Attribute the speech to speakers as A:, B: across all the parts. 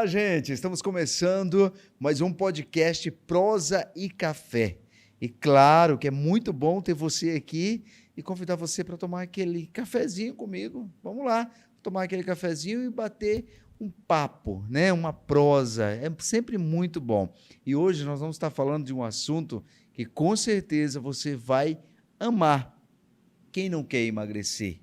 A: gente, estamos começando mais um podcast Prosa e Café. E claro que é muito bom ter você aqui e convidar você para tomar aquele cafezinho comigo. Vamos lá, tomar aquele cafezinho e bater um papo, né? Uma prosa, é sempre muito bom. E hoje nós vamos estar falando de um assunto que com certeza você vai amar. Quem não quer emagrecer?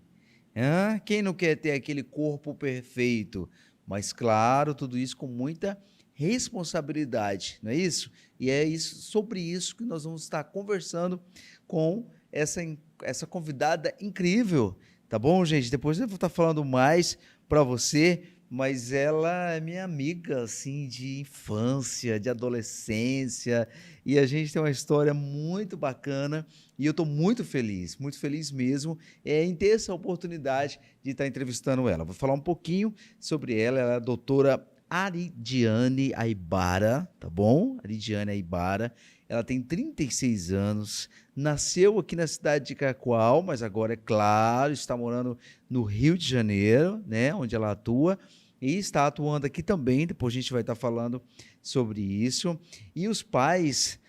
A: Quem não quer ter aquele corpo perfeito? Mas, claro, tudo isso com muita responsabilidade, não é isso? E é isso, sobre isso que nós vamos estar conversando com essa convidada incrível, tá bom, gente? Depois eu vou estar falando mais para você, mas ela é minha amiga, assim, de infância, de adolescência, e a gente tem uma história muito bacana, e eu estou muito feliz mesmo, em ter essa oportunidade de estar entrevistando ela. Vou falar um pouquinho sobre ela, ela é a doutora Aridiane Aibara, tá bom? Aridiane Aibara, ela tem 36 anos, nasceu aqui na cidade de Cacoal, mas agora, é claro, está morando no Rio de Janeiro, né, onde ela atua, e está atuando aqui também, depois a gente vai estar falando sobre isso. E os pais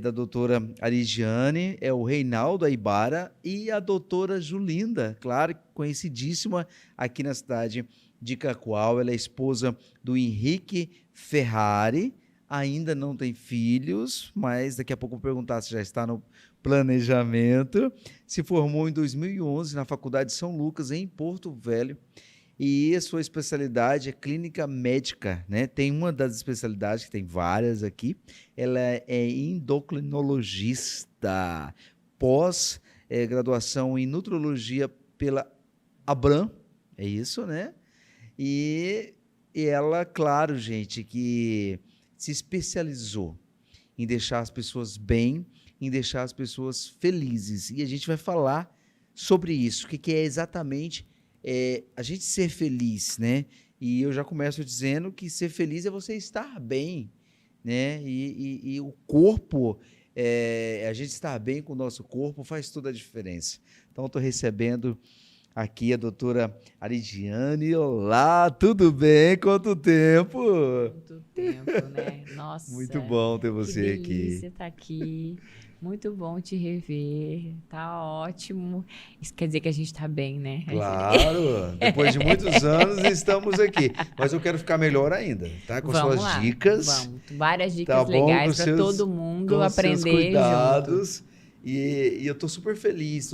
A: da doutora Aridiane é o Reinaldo Aibara e a doutora Julinda, claro, conhecidíssima aqui na cidade de Cacoal. Ela é esposa do Henrique Ferrari, ainda não tem filhos, mas daqui a pouco eu vou perguntar se já está no planejamento. Se formou em 2011 na Faculdade de São Lucas, em Porto Velho, e a sua especialidade é clínica médica, né? Tem uma das especialidades, que tem várias aqui, ela é endocrinologista, pós-graduação em nutrologia pela Abram, é isso, né? E ela, claro, gente, que se especializou em deixar as pessoas bem, em deixar as pessoas felizes. E a gente vai falar sobre isso, o que é exatamente a gente ser feliz, né? E eu já começo dizendo que ser feliz é você estar bem, né? E o corpo, a gente estar bem com o nosso corpo faz toda a diferença. Então, eu estou recebendo aqui a doutora Aridiane. Olá, tudo bem? Quanto tempo?
B: Muito tempo, né? Nossa.
A: Muito bom ter você aqui.
B: Que delícia estar aqui. Muito bom te rever. Tá ótimo. Isso quer dizer que a gente tá bem, né?
A: Claro. Depois de muitos anos estamos aqui. Mas eu quero ficar melhor ainda, tá? Com
B: vamos
A: suas
B: lá.
A: dicas.
B: Vamos. Várias dicas
A: tá bom,
B: legais para todo mundo
A: com
B: aprender
A: seus cuidados.
B: junto.
A: E eu tô super feliz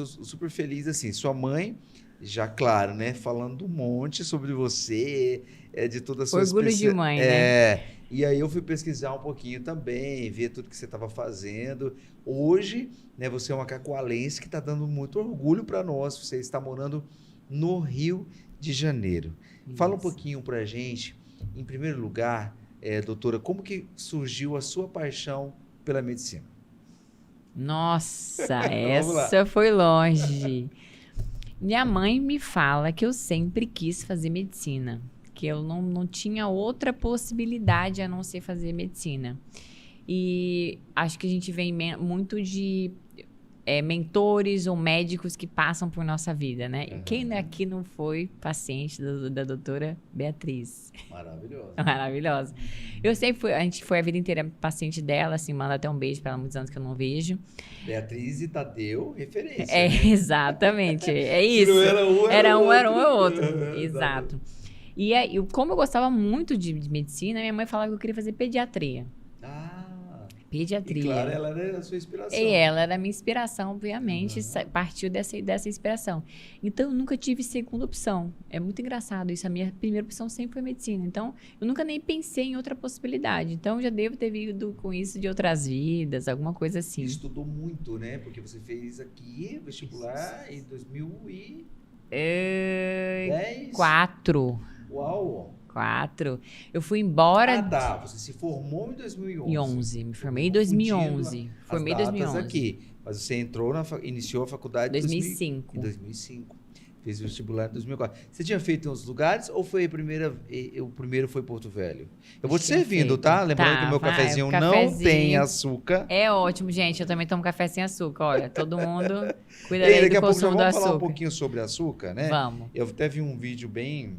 A: assim. Sua mãe, já claro, né? Falando um monte sobre você, de todas as suas...
B: Orgulho de mãe, né?
A: E aí eu fui pesquisar um pouquinho também, ver tudo que você estava fazendo. Hoje, né, você é uma cacoalense que está dando muito orgulho para nós. Você está morando no Rio de Janeiro.
B: Isso.
A: Fala um pouquinho para a gente, em primeiro lugar, doutora, como que surgiu a sua paixão pela medicina?
B: Nossa, essa foi longe. Minha mãe me fala que eu sempre quis fazer medicina, que eu não tinha outra possibilidade a não ser fazer medicina. E acho que a gente vem muito de mentores ou médicos que passam por nossa vida, né?
A: Uhum.
B: Quem aqui não foi paciente da doutora Beatriz?
A: Maravilhosa.
B: Maravilhosa. Eu sempre fui, a gente foi a vida inteira paciente dela, assim, manda até um beijo para ela, há muitos anos que eu não vejo.
A: Beatriz e Tadeu, referência.
B: Né? Exatamente, é isso. Era um, era o outro. Exato. E aí, como eu gostava muito de medicina, minha mãe falava que eu queria fazer pediatria. Pediatria.
A: E claro, ela era a sua inspiração.
B: Ela era a minha inspiração, obviamente, partiu dessa inspiração. Então, eu nunca tive segunda opção. É muito engraçado isso. A minha primeira opção sempre foi medicina. Então, eu nunca nem pensei em outra possibilidade. Então, eu já devo ter vindo com isso de outras vidas, alguma coisa assim.
A: Estudou muito, né? Porque você fez aqui vestibular em 2010?
B: 4.
A: Uau!
B: 4. Eu fui embora...
A: Você se formou em 2011.
B: 11. Me formei em 2011. Formei em 2011.
A: Aqui. Mas você iniciou a faculdade
B: em 2005.
A: Em 2005. Fez o vestibular em 2004. Você tinha feito em outros lugares ou foi o primeiro foi Porto Velho? Eu vou te servindo, tá? Lembrando que o meu cafezinho não tem açúcar.
B: É ótimo, gente. Eu também tomo café sem açúcar. Olha, todo mundo cuida aí do consumo do açúcar.
A: Vamos falar um pouquinho sobre açúcar, né?
B: Vamos.
A: Eu até vi um vídeo bem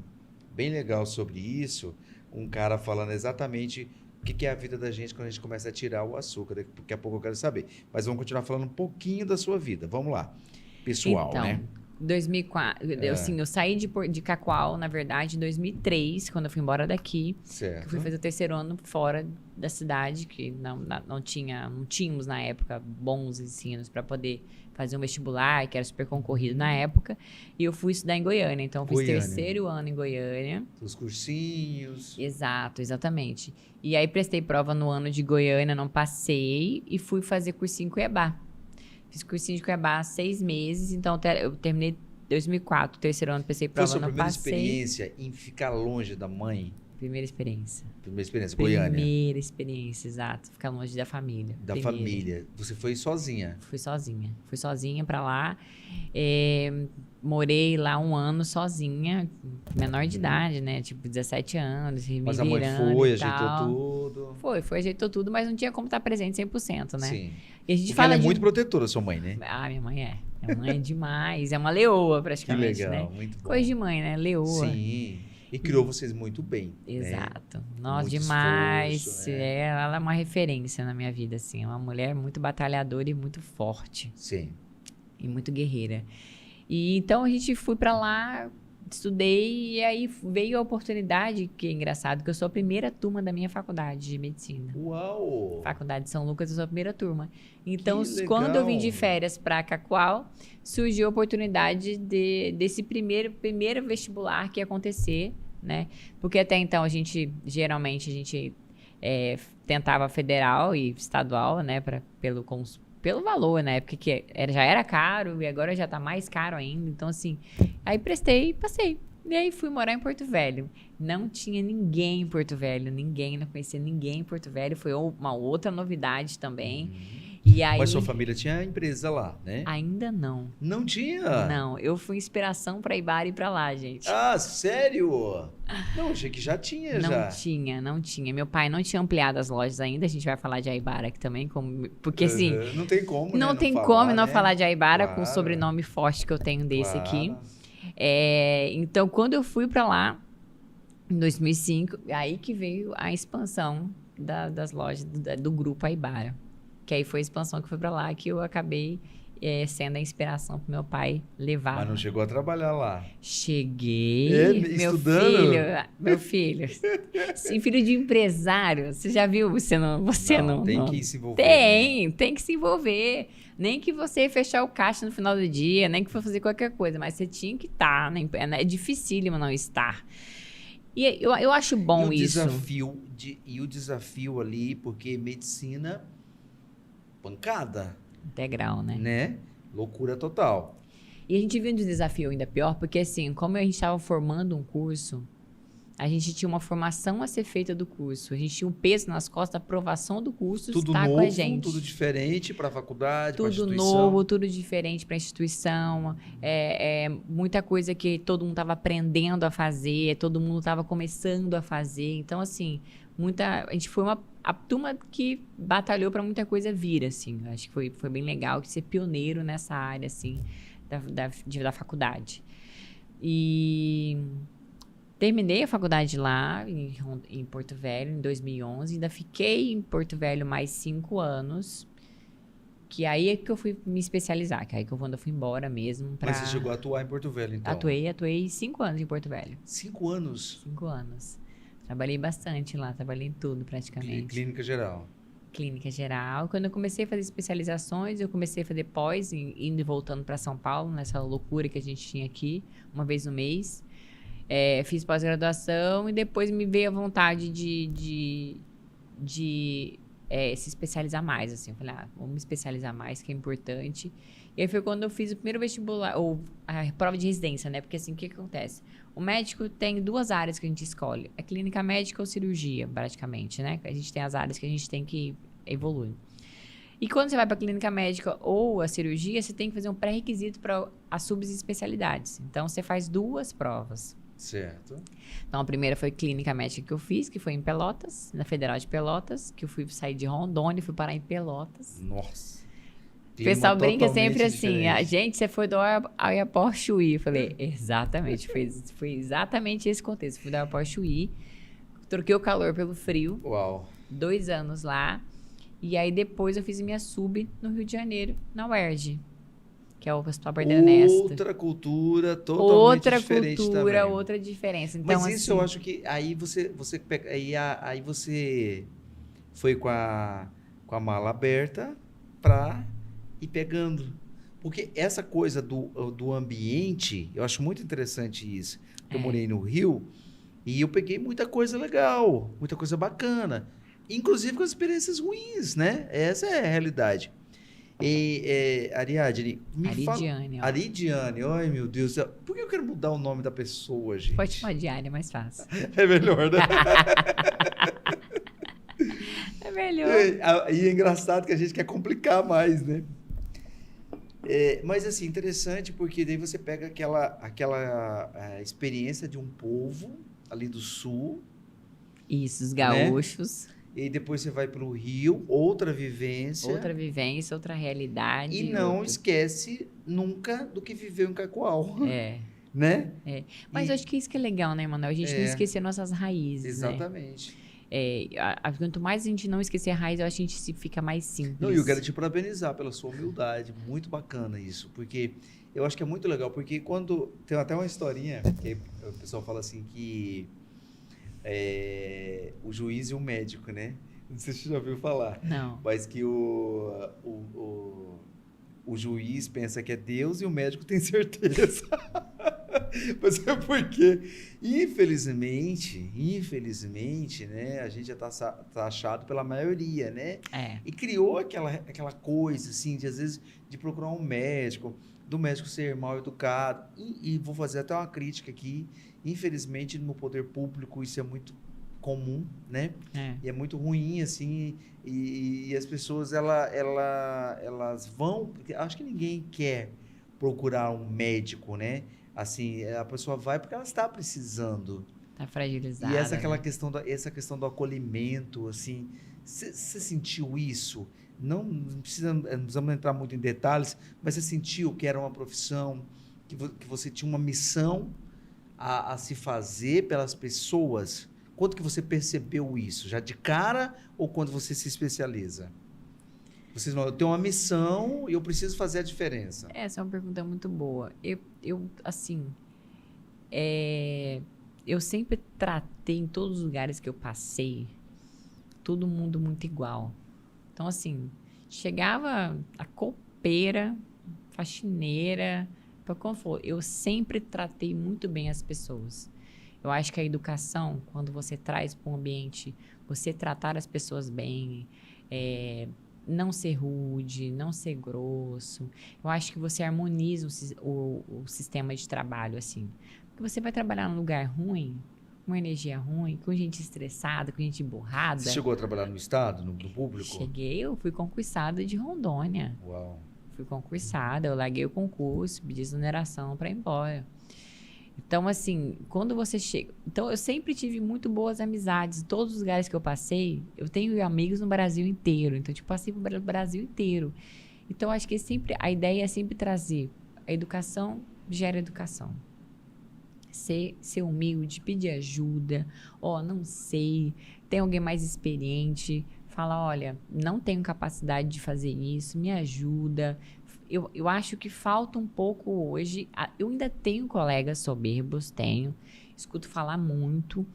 A: legal sobre isso, um cara falando exatamente o que é a vida da gente quando a gente começa a tirar o açúcar. Daqui a pouco eu quero saber. Mas vamos continuar falando um pouquinho da sua vida. Vamos lá. Pessoal,
B: então,
A: né?
B: 2004, eu saí de Cacoal, na verdade, em 2003, quando eu fui embora daqui.
A: Certo.
B: Eu fui fazer o terceiro ano fora da cidade, que não tínhamos na época bons ensinos para poder fazer um vestibular, que era super concorrido na época. E eu fui estudar em Goiânia, então eu fiz terceiro ano em Goiânia.
A: Os cursinhos.
B: Exato, exatamente. E aí prestei prova no ano de Goiânia, não passei, e fui fazer cursinho em Cuiabá. Fiz cursinho de Cuiabá 6 meses, então eu terminei em 2004, terceiro ano, prestei prova, não passei.
A: Foi a sua primeira experiência em ficar longe da mãe?
B: Primeira experiência.
A: Primeira experiência, Goiânia.
B: Primeira experiência, exato. Ficar longe da família.
A: Da família. Você foi sozinha?
B: Fui sozinha. Fui sozinha pra lá. Morei lá 1 ano sozinha, menor de idade, né? Tipo, 17 anos,
A: mas a mãe foi, ajeitou tudo?
B: Foi, ajeitou tudo, mas não tinha como estar presente 100%, né?
A: Sim.
B: E a gente
A: porque
B: fala
A: ela é muito protetora, sua mãe, né?
B: Ah, minha mãe é. Minha mãe é demais. É uma leoa, praticamente,
A: que legal,
B: né?
A: muito bom.
B: Coisa de mãe, né? Leoa.
A: Sim. E criou vocês muito bem.
B: Exato.
A: Né?
B: Nossa,
A: muito
B: demais.
A: Esforço, né?
B: Ela é uma referência na minha vida, assim. É uma mulher muito batalhadora e muito forte.
A: Sim.
B: E muito guerreira. E então a gente foi pra lá, estudei, e aí veio a oportunidade, que é engraçado, que eu sou a primeira turma da minha faculdade de medicina.
A: Uau!
B: Faculdade de São Lucas, eu sou a primeira turma. Então,
A: Que
B: quando eu vim
A: legal!
B: de férias para Cacoal, surgiu a oportunidade desse primeiro vestibular que ia acontecer, né? Porque até então, geralmente, a gente tentava federal e estadual, né? Pelo valor, né? Porque já era caro e agora já tá mais caro ainda. Então, assim, aí prestei e passei. E aí fui morar em Porto Velho. Não tinha ninguém em Porto Velho, não conhecia ninguém em Porto Velho. Foi uma outra novidade também. E aí,
A: mas sua família tinha empresa lá, né?
B: Ainda não.
A: Não tinha?
B: Não, eu fui inspiração para Ibara ir para lá, gente.
A: Ah, sério? Não, achei que já tinha,
B: Não tinha. Meu pai não tinha ampliado as lojas ainda. A gente vai falar de Aibara aqui também, porque assim...
A: Não tem como,
B: Não
A: né?
B: tem
A: falar,
B: como não
A: né?
B: falar de Aibara
A: Claro.
B: com o sobrenome forte que eu tenho desse aqui.
A: Claro.
B: Então, quando eu fui para lá, em 2005, aí que veio a expansão das lojas do grupo Aibara. Que aí foi a expansão que foi para lá, que eu acabei sendo a inspiração pro meu pai levar.
A: Mas não chegou a trabalhar lá?
B: Cheguei,
A: estudando?
B: meu filho, sim, filho de empresário, você já viu, você não
A: tem que se envolver.
B: Tem que se envolver, nem que você fechar o caixa no final do dia, nem que for fazer qualquer coisa, mas você tinha que estar, né? É dificílimo não estar. E eu acho bom isso.
A: E o desafio ali, porque medicina, pancada.
B: Integral, né?
A: Loucura total.
B: E a gente viu um desafio ainda pior, porque assim, como a gente estava formando um curso, a gente tinha uma formação a ser feita do curso. A gente tinha um peso nas costas da aprovação do curso
A: tudo
B: estar
A: novo,
B: com a gente.
A: Tudo diferente para a faculdade, para a
B: Tudo
A: instituição.
B: novo, tudo diferente para a instituição. Muita coisa que todo mundo estava aprendendo a fazer, todo mundo estava começando a fazer. Então, assim, a gente foi a turma que batalhou para muita coisa vir, assim. Acho que foi bem legal de ser pioneiro nessa área, assim, da faculdade. E terminei a faculdade lá, em Porto Velho, em 2011. Ainda fiquei em Porto Velho mais 5 anos. Que aí é que eu fui me especializar, que aí que quando eu fui embora mesmo.
A: Mas você chegou a atuar em Porto Velho, então?
B: Atuei 5 anos em Porto Velho.
A: 5 anos?
B: 5 anos. Trabalhei bastante lá, trabalhei em tudo praticamente.
A: Clínica geral.
B: Clínica geral. Quando eu comecei a fazer especializações, eu comecei a fazer pós, indo e voltando para São Paulo, nessa loucura que a gente tinha aqui, uma vez no mês. Fiz pós-graduação e depois me veio a vontade de se especializar mais, assim. Eu falei, vamos me especializar mais, que é importante. E aí foi quando eu fiz o primeiro vestibular, ou a prova de residência, né? Porque assim, o que acontece? O médico tem 2 áreas que a gente escolhe. É clínica médica ou cirurgia, praticamente, né? A gente tem as áreas que a gente tem que evoluir. E quando você vai para a clínica médica ou a cirurgia, você tem que fazer um pré-requisito para as subespecialidades. Então, você faz 2 provas.
A: Certo.
B: Então, a primeira foi clínica médica que eu fiz, que foi em Pelotas, na Federal de Pelotas, que eu fui sair de Rondônia e fui parar em Pelotas.
A: Nossa.
B: O pessoal brinca sempre assim, gente, você foi do Aeroporto Chuí. Eu falei, exatamente, foi exatamente esse contexto. Fui do Aeroporto Chuí, Troquei o calor pelo frio.
A: Uau.
B: 2 anos lá. E aí depois eu fiz minha sub no Rio de Janeiro, na UERJ, que é o Hospital Bernesta.
A: Outra cultura totalmente diferente também.
B: Outra diferença. Então,
A: Mas isso
B: assim,
A: eu acho que aí você foi com a mala aberta para ir pegando. Porque essa coisa do ambiente, eu acho muito interessante isso. Eu morei no Rio e eu peguei muita coisa legal, muita coisa bacana. Inclusive com as experiências ruins, né? Essa é a realidade. Ariadne,
B: Aridiane, ó.
A: Aridiane, ai meu Deus do céu. Por que eu quero mudar o nome da pessoa, gente?
B: Pode chamar de Ari, é mais fácil.
A: É melhor, né?
B: É melhor.
A: E é engraçado que a gente quer complicar mais, né? Mas assim, interessante porque daí você pega aquela experiência de um povo ali do sul.
B: Isso, os gaúchos.
A: Né? E depois você vai para o Rio, outra vivência.
B: Outra vivência, outra realidade.
A: E não esquece nunca do que viveu em Cacoal. Né?
B: Mas eu acho que isso que é legal, né, Emanuel? A gente não esquecer nossas raízes,
A: exatamente.
B: Né? Quanto mais a gente não esquecer a raiz, eu acho que a gente fica mais simples.
A: Não, e eu quero te parabenizar pela sua humildade. Muito bacana isso. Porque eu acho que é muito legal. Porque quando... Tem até uma historinha que o pessoal fala assim que... o juiz e o médico, né? Não sei se você já ouviu falar.
B: Não.
A: Mas que o juiz pensa que é Deus e o médico tem certeza. Mas é porque, infelizmente, né? A gente já está taxado pela maioria, né? E criou aquela coisa, assim, de às vezes, de procurar um médico, do médico ser mal educado. E vou fazer até uma crítica aqui. Infelizmente, no poder público, isso é muito comum, né? E é muito ruim, assim, e as pessoas, elas vão... Porque acho que ninguém quer procurar um médico, né? Assim, a pessoa vai porque ela está precisando.
B: Está fragilizada.
A: E essa questão do acolhimento, assim, você sentiu isso? Não precisamos entrar muito em detalhes, mas você sentiu que era uma profissão, que você tinha uma missão a se fazer pelas pessoas? Quando que você percebeu isso? Já de cara ou quando você se especializa? Eu tenho uma missão e eu preciso fazer a diferença.
B: Essa é uma pergunta muito boa. Eu sempre tratei, em todos os lugares que eu passei, todo mundo muito igual. Então, assim, chegava a copeira, faxineira, como for, eu sempre tratei muito bem as pessoas. Eu acho que a educação, quando você traz para um ambiente, você tratar as pessoas bem, não ser rude, não ser grosso, eu acho que você harmoniza o sistema de trabalho, assim. Porque você vai trabalhar num lugar ruim, uma energia ruim, com gente estressada, com gente borrada.
A: Você chegou a trabalhar no Estado, no público?
B: Cheguei, eu fui concursada de Rondônia.
A: Uau!
B: Fui concursada, eu larguei o concurso, pedi exoneração para ir embora. Então, assim, quando você chega... Então, eu sempre tive muito boas amizades. Em todos os lugares que eu passei, eu tenho amigos no Brasil inteiro. Então, tipo, passei pro Brasil inteiro. Então, acho que a ideia é sempre trazer a educação gera educação. Ser humilde, pedir ajuda. Não sei, tem alguém mais experiente. Fala, olha, não tenho capacidade de fazer isso, me ajuda. Eu acho que falta um pouco hoje. Eu ainda tenho colegas soberbos, escuto falar muito,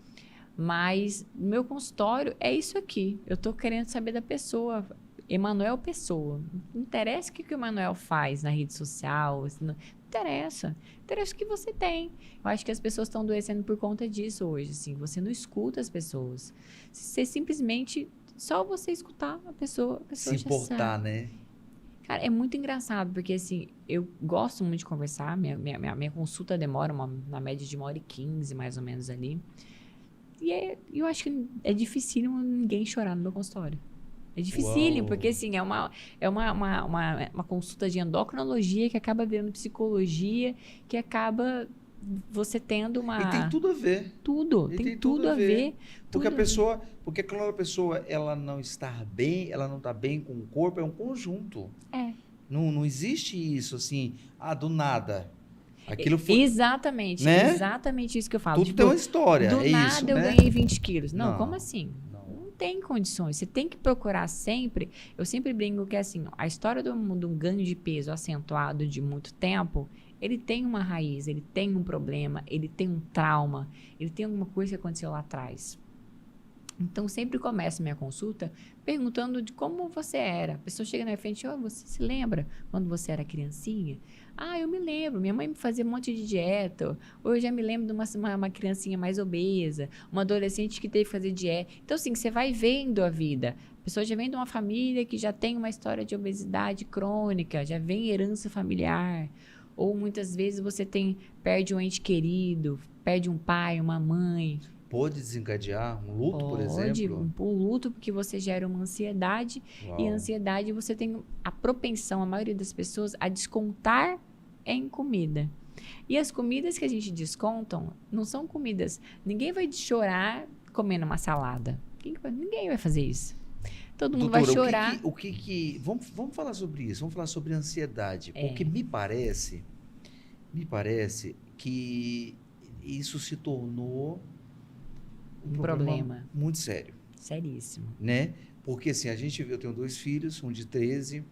B: mas meu consultório é isso aqui. Eu estou querendo saber da pessoa. Emanuel Pessoa. Não interessa o que o Emanuel faz na rede social, não interessa. Interessa o que você tem. Eu acho que as pessoas estão adoecendo por conta disso hoje. Assim, você não escuta as pessoas. Você simplesmente... Só você escutar a pessoa
A: se importar, né?
B: Cara, é muito engraçado, porque assim, eu gosto muito de conversar, minha consulta demora na média de 1h15, mais ou menos ali. E eu acho que é dificílimo ninguém chorar no meu consultório. É dificílimo, porque assim, é uma consulta de endocrinologia que acaba virando psicologia, que acaba você tendo uma...
A: E tem tudo a ver.
B: Tem tudo a ver.
A: Porque quando a pessoa ela não está bem, ela não está bem com o corpo, é um conjunto. Não existe isso assim, do nada. Aquilo foi,
B: Exatamente,
A: né?
B: exatamente isso que eu falo.
A: Tudo
B: Tipo,
A: tem uma história,
B: do
A: é
B: nada
A: isso,
B: eu
A: né?
B: ganhei 20 quilos. Não,
A: Não,
B: como assim?
A: não.
B: Não tem condições. Você tem que procurar sempre. Eu sempre brinco que assim, a história do ganho de peso acentuado de muito tempo, ele tem uma raiz, ele tem um problema, ele tem um trauma, ele tem alguma coisa que aconteceu lá atrás. Então, sempre começo minha consulta perguntando de como você era. A pessoa chega na minha frente, você se lembra quando você era criancinha? Ah, eu me lembro. Minha mãe me fazia um monte de dieta. Ou eu já me lembro de uma criancinha mais obesa, uma adolescente que teve que fazer dieta. Então, assim, você vai vendo a vida. A pessoa já vem de uma família que já tem uma história de obesidade crônica, já vem herança familiar. Ou muitas vezes você perde um ente querido, perde um pai, uma mãe.
A: Pode desencadear um luto, por exemplo?
B: Um luto, porque você gera uma ansiedade.
A: Uau.
B: E a ansiedade você tem a propensão, a maioria das pessoas, a descontar em comida. E as comidas que a gente descontam não são comidas. Ninguém vai chorar comendo uma salada. Ninguém vai fazer isso. Todo mundo vai chorar.
A: Vamos falar sobre isso, vamos falar sobre ansiedade.
B: É.
A: Porque me parece que isso se tornou um problema muito sério.
B: Seríssimo.
A: Né? Porque assim, eu tenho 2 filhos, um de 13,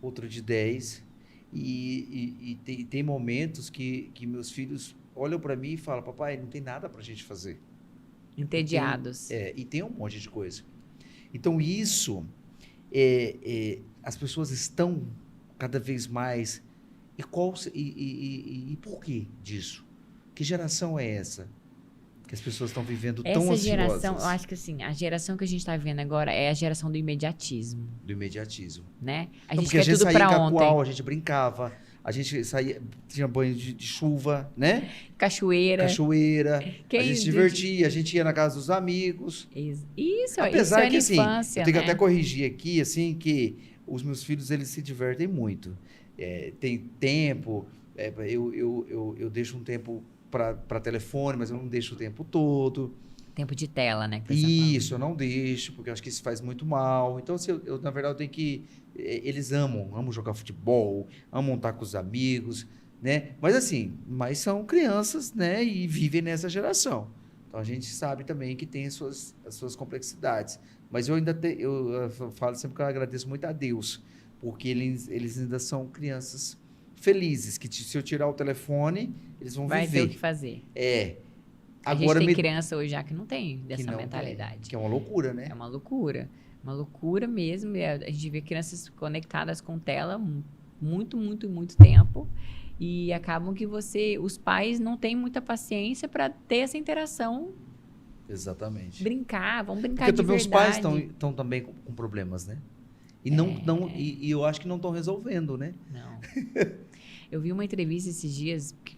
A: outro de 10, e tem momentos que meus filhos olham para mim e falam, papai, não tem nada para a gente fazer.
B: Entediados.
A: E tem um monte de coisa. Então isso, as pessoas estão cada vez mais... E por que disso? Que geração é essa? Que as pessoas estão vivendo tão ansiosas.
B: Essa geração, eu acho que assim, a geração que a gente está vivendo agora é a geração do imediatismo.
A: Do imediatismo.
B: Né?
A: Porque a gente saía em Cacoal, a gente brincava, a gente saía, tinha banho de chuva, né?
B: Cachoeira.
A: A gente se divertia, a gente ia na casa dos amigos.
B: Isso,
A: apesar
B: isso
A: que,
B: é
A: assim,
B: infância,
A: eu tenho
B: né?
A: que até corrigir aqui, assim, que os meus filhos, eles se divertem muito. Tem tempo, eu deixo um tempo para telefone, mas eu não deixo o tempo todo.
B: Tempo de tela, né?
A: Isso, eu não deixo, porque eu acho que isso faz muito mal. Então, assim, na verdade, eu tenho que... Eles amam jogar futebol, amam estar com os amigos, né? Mas são crianças, né? E vivem nessa geração. Então, a gente sabe também que tem as suas complexidades. Mas eu falo sempre que eu agradeço muito a Deus, porque eles ainda são crianças felizes, que se eu tirar o telefone, eles vão viver.
B: Vai ter o que fazer.
A: Agora,
B: a gente tem criança hoje já que não tem dessa
A: não
B: mentalidade.
A: Tem, que é uma loucura, né?
B: É uma loucura. Uma loucura mesmo. A gente vê crianças conectadas com tela muito, muito, muito tempo. E acabam que os pais não têm muita paciência para ter essa interação.
A: Exatamente.
B: Vamos brincar
A: porque
B: de
A: também
B: verdade.
A: Os pais estão também com problemas, né? E eu acho que não estão resolvendo, né?
B: Não. Eu vi uma entrevista esses dias que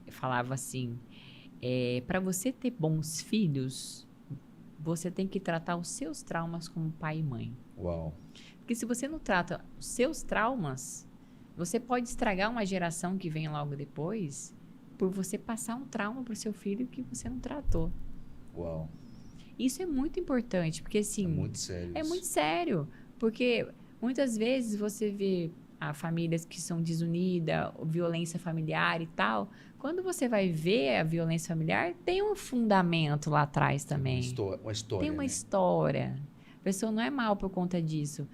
B: falava assim, para você ter bons filhos, você tem que tratar os seus traumas como pai e mãe.
A: Uau.
B: Porque se você não trata os seus traumas, você pode estragar uma geração que vem logo depois por você passar um trauma para o seu filho que você não tratou.
A: Uau.
B: Isso é muito importante, porque assim...
A: É muito sério.
B: É muito sério, porque muitas vezes você vê famílias que são desunidas, violência familiar e tal. Quando você vai ver a violência familiar, tem um fundamento lá atrás também.
A: Uma história,
B: tem uma
A: né?
B: história. A pessoa não é mal por conta disso.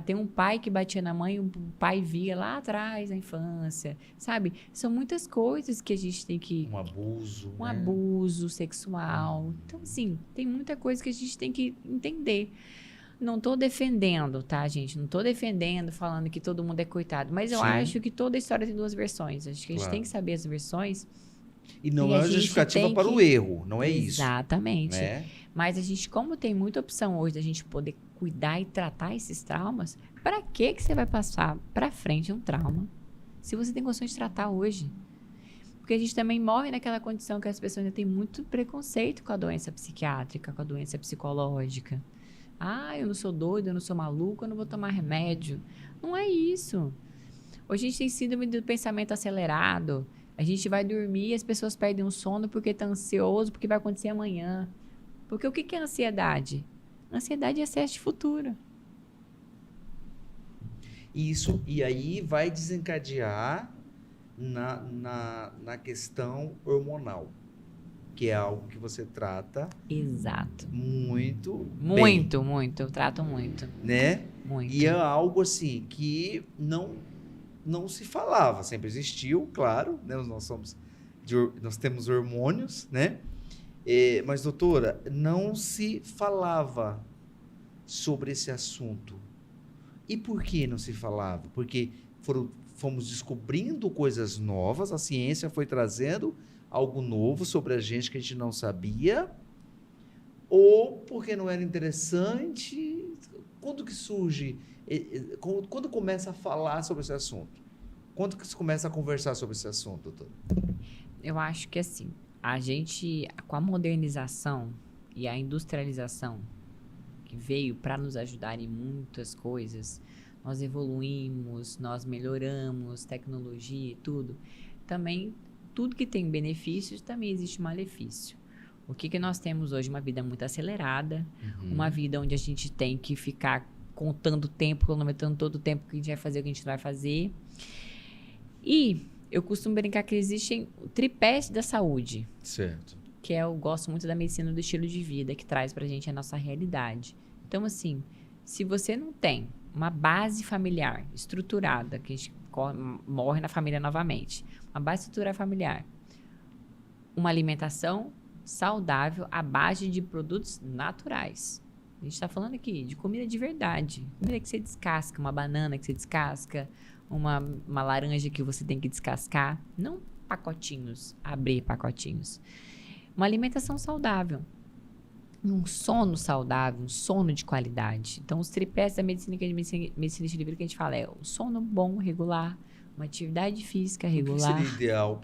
B: Tem um pai que batia na mãe, o pai via lá atrás, na infância, sabe? São muitas coisas que a gente tem que...
A: Um abuso,
B: Um
A: né?
B: abuso sexual. Então, assim, tem muita coisa que a gente tem que entender. Não estou defendendo, tá, gente? Não estou defendendo, falando que todo mundo é coitado. Mas eu acho que toda história tem 2 versões. Acho que a gente tem que saber as versões.
A: E não é uma justificativa para o erro, não é isso.
B: Exatamente.
A: Né?
B: Mas a gente, como tem muita opção hoje da gente poder cuidar e tratar esses traumas, para que você vai passar para frente um trauma se você tem condições de tratar hoje? Porque a gente também morre naquela condição que as pessoas ainda têm muito preconceito com a doença psiquiátrica, com a doença psicológica. Eu não sou doido, eu não sou maluco, eu não vou tomar remédio. Não é isso. Hoje a gente tem síndrome do pensamento acelerado. A gente vai dormir e as pessoas perdem o sono porque está ansioso, porque vai acontecer amanhã. Porque o que é ansiedade? Ansiedade é excesso de futuro.
A: Isso, e aí vai desencadear na questão hormonal, que é algo que você trata
B: Exato.
A: muito
B: Muito,
A: bem,
B: muito. Eu trato muito.
A: né?
B: Muito.
A: E é algo assim que não se falava, sempre existiu, claro, né? Nós temos hormônios, né? Mas, doutora, não se falava sobre esse assunto. E por que não se falava? Porque fomos descobrindo coisas novas, a ciência foi trazendo algo novo sobre a gente que a gente não sabia, ou porque não era interessante. Quando que surge, quando começa a falar sobre esse assunto? Quando que se começa a conversar sobre esse assunto, doutor?
B: Eu acho que assim, a gente, com a modernização e a industrialização que veio para nos ajudar em muitas coisas, nós evoluímos, nós melhoramos tecnologia e tudo. Também, tudo que tem benefícios, também existe malefício. O que nós temos hoje? Uma vida muito acelerada, uma vida onde a gente tem que ficar contando o tempo, cronometrando todo o tempo que a gente vai fazer, o que a gente não vai fazer. E eu costumo brincar que existem tripés da saúde.
A: Certo.
B: Que eu gosto muito da medicina do estilo de vida, que traz pra gente a nossa realidade. Então, assim, se você não tem uma base familiar estruturada, que a gente morre na família novamente, uma base estruturada familiar, uma alimentação saudável à base de produtos naturais. A gente está falando aqui de comida de verdade. Comida que você descasca, uma banana que você descasca, uma laranja que você tem que descascar. Não pacotinhos, abrir pacotinhos. Uma alimentação saudável. Um sono saudável, um sono de qualidade. Então, os tripés da medicina estilo de vida que a gente fala é o sono bom, regular, uma atividade física regular.
A: O que seria ideal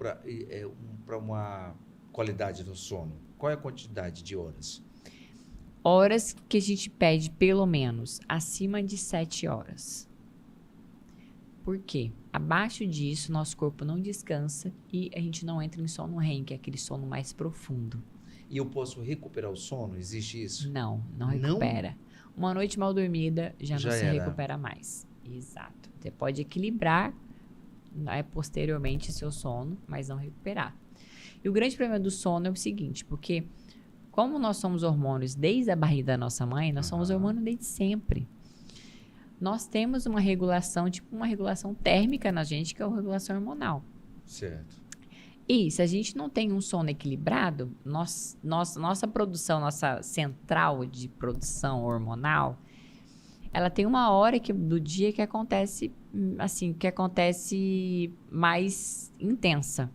A: para uma qualidade do sono? Qual é a quantidade de horas?
B: Horas que a gente pede, pelo menos, acima de 7 horas. Por quê? Abaixo disso, nosso corpo não descansa e a gente não entra em sono REM, que é aquele sono mais profundo.
A: E eu posso recuperar o sono? Existe isso?
B: Não recupera. Uma noite mal dormida já não se
A: era.
B: recupera mais. Exato. Você pode equilibrar, né, posteriormente seu sono, mas não recuperar. E o grande problema do sono é o seguinte, porque como nós somos hormônios desde a barriga da nossa mãe, nós somos hormônios desde sempre. Nós temos uma regulação, tipo uma regulação térmica na gente, que é a regulação hormonal.
A: Certo.
B: E se a gente não tem um sono equilibrado, nossa produção, nossa central de produção hormonal, ela tem uma hora do dia que acontece, assim, que acontece mais intensa.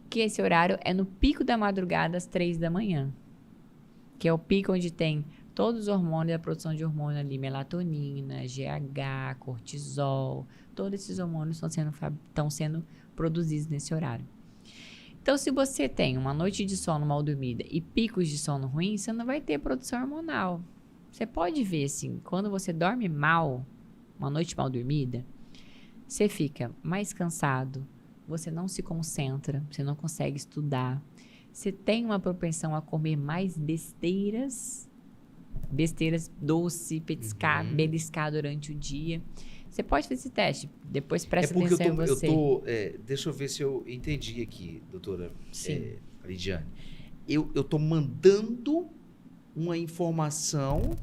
B: Que esse horário é no pico da madrugada, às 3 da manhã. Que é o pico onde tem todos os hormônios, a produção de hormônio ali, melatonina, GH, cortisol, todos esses hormônios estão sendo produzidos nesse horário. Então, se você tem uma noite de sono mal dormida e picos de sono ruim, você não vai ter produção hormonal. Você pode ver, assim, quando você dorme mal, uma noite mal dormida, você fica mais cansado, você não se concentra, você não consegue estudar, você tem uma propensão a comer mais besteiras doce, petiscar, beliscar durante o dia. Você pode fazer esse teste, depois presta atenção em você.
A: Deixa eu ver se eu entendi aqui, doutora Lidiane. Eu tô mandando uma informação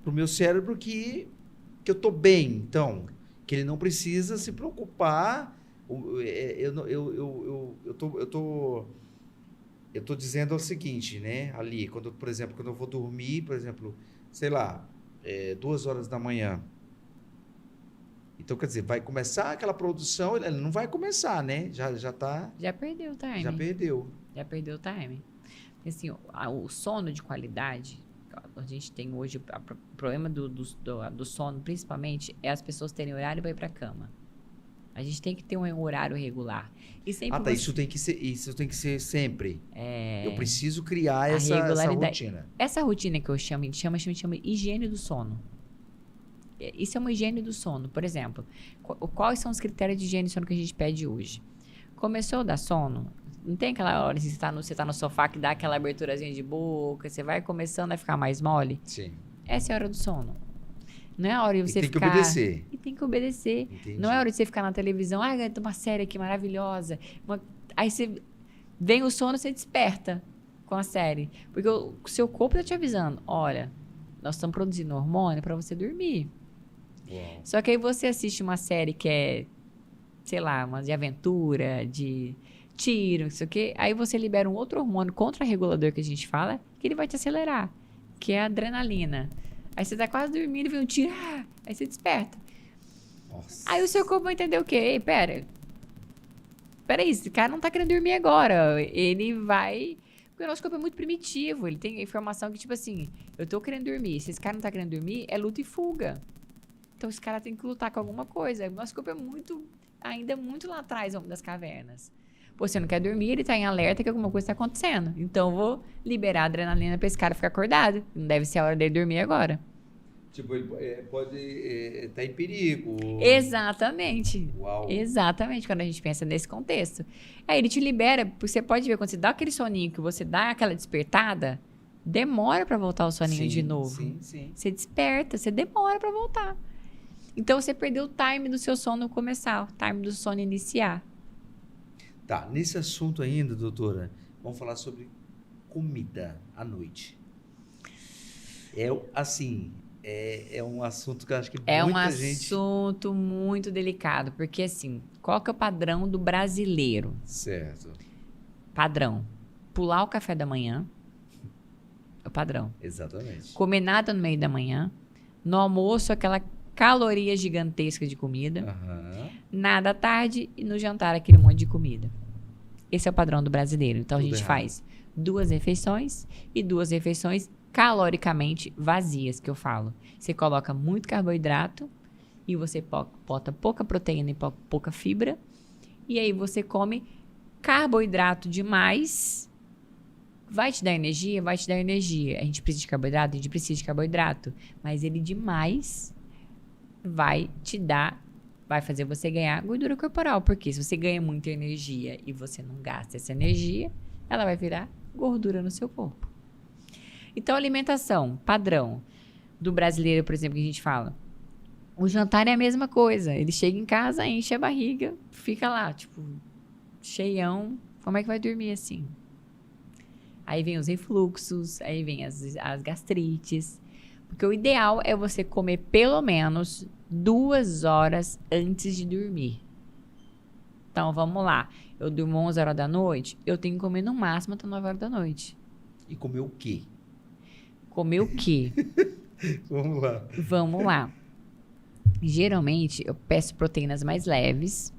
A: pro meu cérebro que eu tô bem, então, que ele não precisa se preocupar. Eu tô dizendo o seguinte, né? Ali, por exemplo, quando eu vou dormir, por exemplo, sei lá, 2 horas da manhã. Então, quer dizer, vai começar aquela produção, ele não vai começar, né? Já tá...
B: Já perdeu o time.
A: Já perdeu.
B: Já perdeu o time. Assim, o sono de qualidade, a gente tem hoje, o problema do sono, principalmente, é as pessoas terem horário para ir para a cama. A gente tem que ter um horário regular. E sempre
A: isso tem que ser sempre. Eu preciso criar essa rotina.
B: Essa rotina que eu chamo, a gente chama higiene do sono. Isso é uma higiene do sono. Por exemplo, quais são os critérios de higiene do sono que a gente pede hoje? Começou a dar sono, não tem aquela hora que você tá no sofá que dá aquela aberturazinha de boca, você vai começando a ficar mais mole?
A: Sim.
B: Essa é a hora do sono. Não é a hora de você
A: tem
B: ficar...
A: que obedecer.
B: E tem que obedecer.
A: Entendi.
B: Não é hora de você ficar na televisão, tem uma série aqui maravilhosa. Aí você vem o sono, você desperta com a série. Porque o seu corpo tá te avisando, olha, nós estamos produzindo hormônio para você dormir.
A: Uau.
B: Só que aí você assiste uma série que é, sei lá, uma de aventura, de tiro, não sei o quê. Aí você libera um outro hormônio contra-regulador que a gente fala, que ele vai te acelerar, que é a adrenalina. Aí você tá quase dormindo e vem um tiro, aí você desperta.
A: Nossa.
B: Aí o seu corpo vai entender o quê? Ei, peraí, esse cara não tá querendo dormir agora. Ele vai... Porque o nosso corpo é muito primitivo. Ele tem informação que, tipo assim, eu tô querendo dormir. Se esse cara não tá querendo dormir, é luta e fuga. Então, esse cara tem que lutar com alguma coisa. O nosso corpo é ainda muito lá atrás das cavernas. Pô, você não quer dormir, ele tá em alerta que alguma coisa tá acontecendo. Então, eu vou liberar a adrenalina pra esse cara ficar acordado. Não deve ser a hora dele dormir agora.
A: Tipo, ele pode estar em perigo.
B: Exatamente.
A: Uau.
B: Exatamente, quando a gente pensa nesse contexto. Aí ele te libera, porque você pode ver, quando você dá aquele soninho, que você dá aquela despertada, demora pra voltar o soninho de novo.
A: Sim.
B: Você desperta, você demora pra voltar. Então, você perdeu o time do seu sono começar, o time do sono iniciar.
A: Tá, nesse assunto ainda, doutora, vamos falar sobre comida à noite. É um assunto que eu acho que muita gente...
B: É um assunto muito delicado, porque assim, qual que é o padrão do brasileiro?
A: Certo.
B: Padrão. Pular o café da manhã. É o padrão.
A: Exatamente.
B: Comer nada no meio da manhã. No almoço, aquela caloria gigantesca de comida.
A: Aham.
B: Nada à tarde e no jantar aquele monte de comida. Esse é o padrão do brasileiro. Então,
A: Tudo
B: a gente
A: errado.
B: faz 2 refeições e 2 refeições caloricamente vazias, que eu falo. Você coloca muito carboidrato e você bota pouca proteína e pouca fibra. E aí você come carboidrato demais. Vai te dar energia? Vai te dar energia. A gente precisa de carboidrato? A gente precisa de carboidrato. Mas ele demais vai fazer você ganhar gordura corporal. Porque se você ganha muita energia e você não gasta essa energia, ela vai virar gordura no seu corpo. Então, alimentação, padrão do brasileiro, por exemplo, que a gente fala. O jantar é a mesma coisa. Ele chega em casa, enche a barriga, fica lá, tipo, cheião. Como é que vai dormir assim? Aí vem os refluxos, aí vem as gastrites. Porque o ideal é você comer pelo menos 2 horas antes de dormir. Então, vamos lá. Eu durmo 11 horas da noite, eu tenho que comer no máximo até 9 horas da noite.
A: E comer o quê?
B: Comer o quê?
A: Vamos lá.
B: Vamos lá. Geralmente, eu peço proteínas mais leves,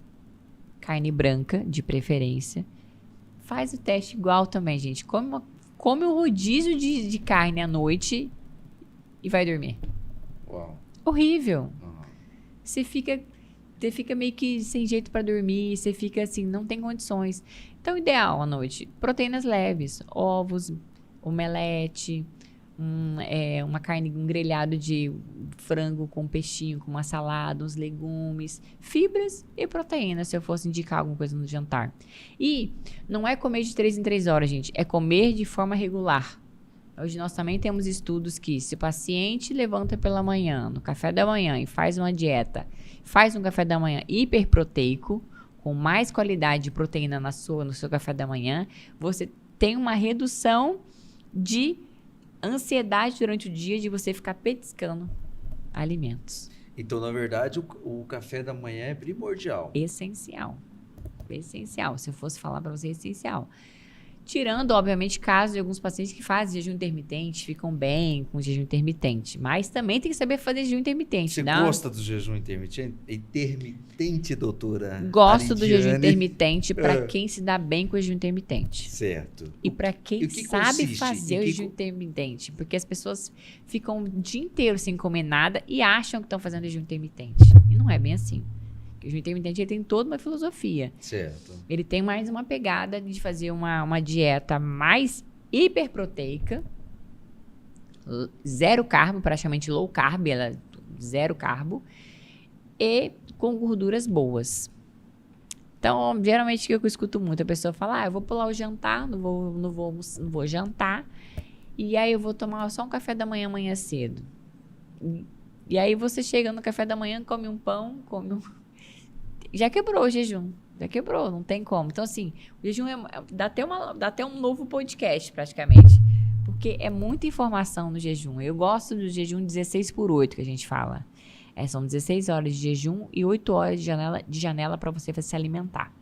B: carne branca, de preferência. Faz o teste igual também, gente. Come um rodízio de carne à noite e vai dormir.
A: Uau.
B: Horrível.
A: Uhum.
B: Você fica meio que sem jeito para dormir, você fica assim, não tem condições. Então, ideal à noite, proteínas leves, ovos, omelete, uma carne, um grelhado de frango com peixinho, com uma salada, uns legumes, fibras e proteínas, se eu fosse indicar alguma coisa no jantar. E não é comer de 3 em 3 horas, gente, é comer de forma regular. Hoje nós também temos estudos que se o paciente levanta pela manhã, no café da manhã, e faz uma dieta, faz um café da manhã hiperproteico, com mais qualidade de proteína no seu café da manhã, você tem uma redução de ansiedade durante o dia de você ficar petiscando alimentos.
A: Então, na verdade, o café da manhã é primordial.
B: Essencial. Essencial. Se eu fosse falar para você, é essencial. Tirando, obviamente, casos de alguns pacientes que fazem jejum intermitente, ficam bem com jejum intermitente. Mas também tem que saber fazer jejum intermitente.
A: Você gosta do jejum intermitente? Intermitente, doutora?
B: Gosto do
A: Aridiane?
B: jejum intermitente para quem se dá bem com o jejum intermitente.
A: Certo.
B: E para quem
A: que
B: sabe
A: consiste?
B: fazer o jejum intermitente. Porque as pessoas ficam o dia inteiro sem comer nada e acham que estão fazendo jejum intermitente. E não é bem assim. O jejum intermitente ele tem toda uma filosofia.
A: Certo.
B: Ele tem mais uma pegada de fazer uma dieta mais hiperproteica, 0 carbo, praticamente low carb, ela 0 carbo, e com gorduras boas. Então, geralmente, o que eu escuto muito, a pessoa fala, eu vou pular o jantar, não vou jantar, e aí eu vou tomar só um café da manhã cedo. E aí você chega no café da manhã, come um pão, já quebrou o jejum. Já quebrou, não tem como. Então, assim, o jejum dá até um novo podcast, praticamente. Porque é muita informação no jejum. Eu gosto do jejum 16/8, que a gente fala. São 16 horas de jejum e 8 horas de janela para você se alimentar.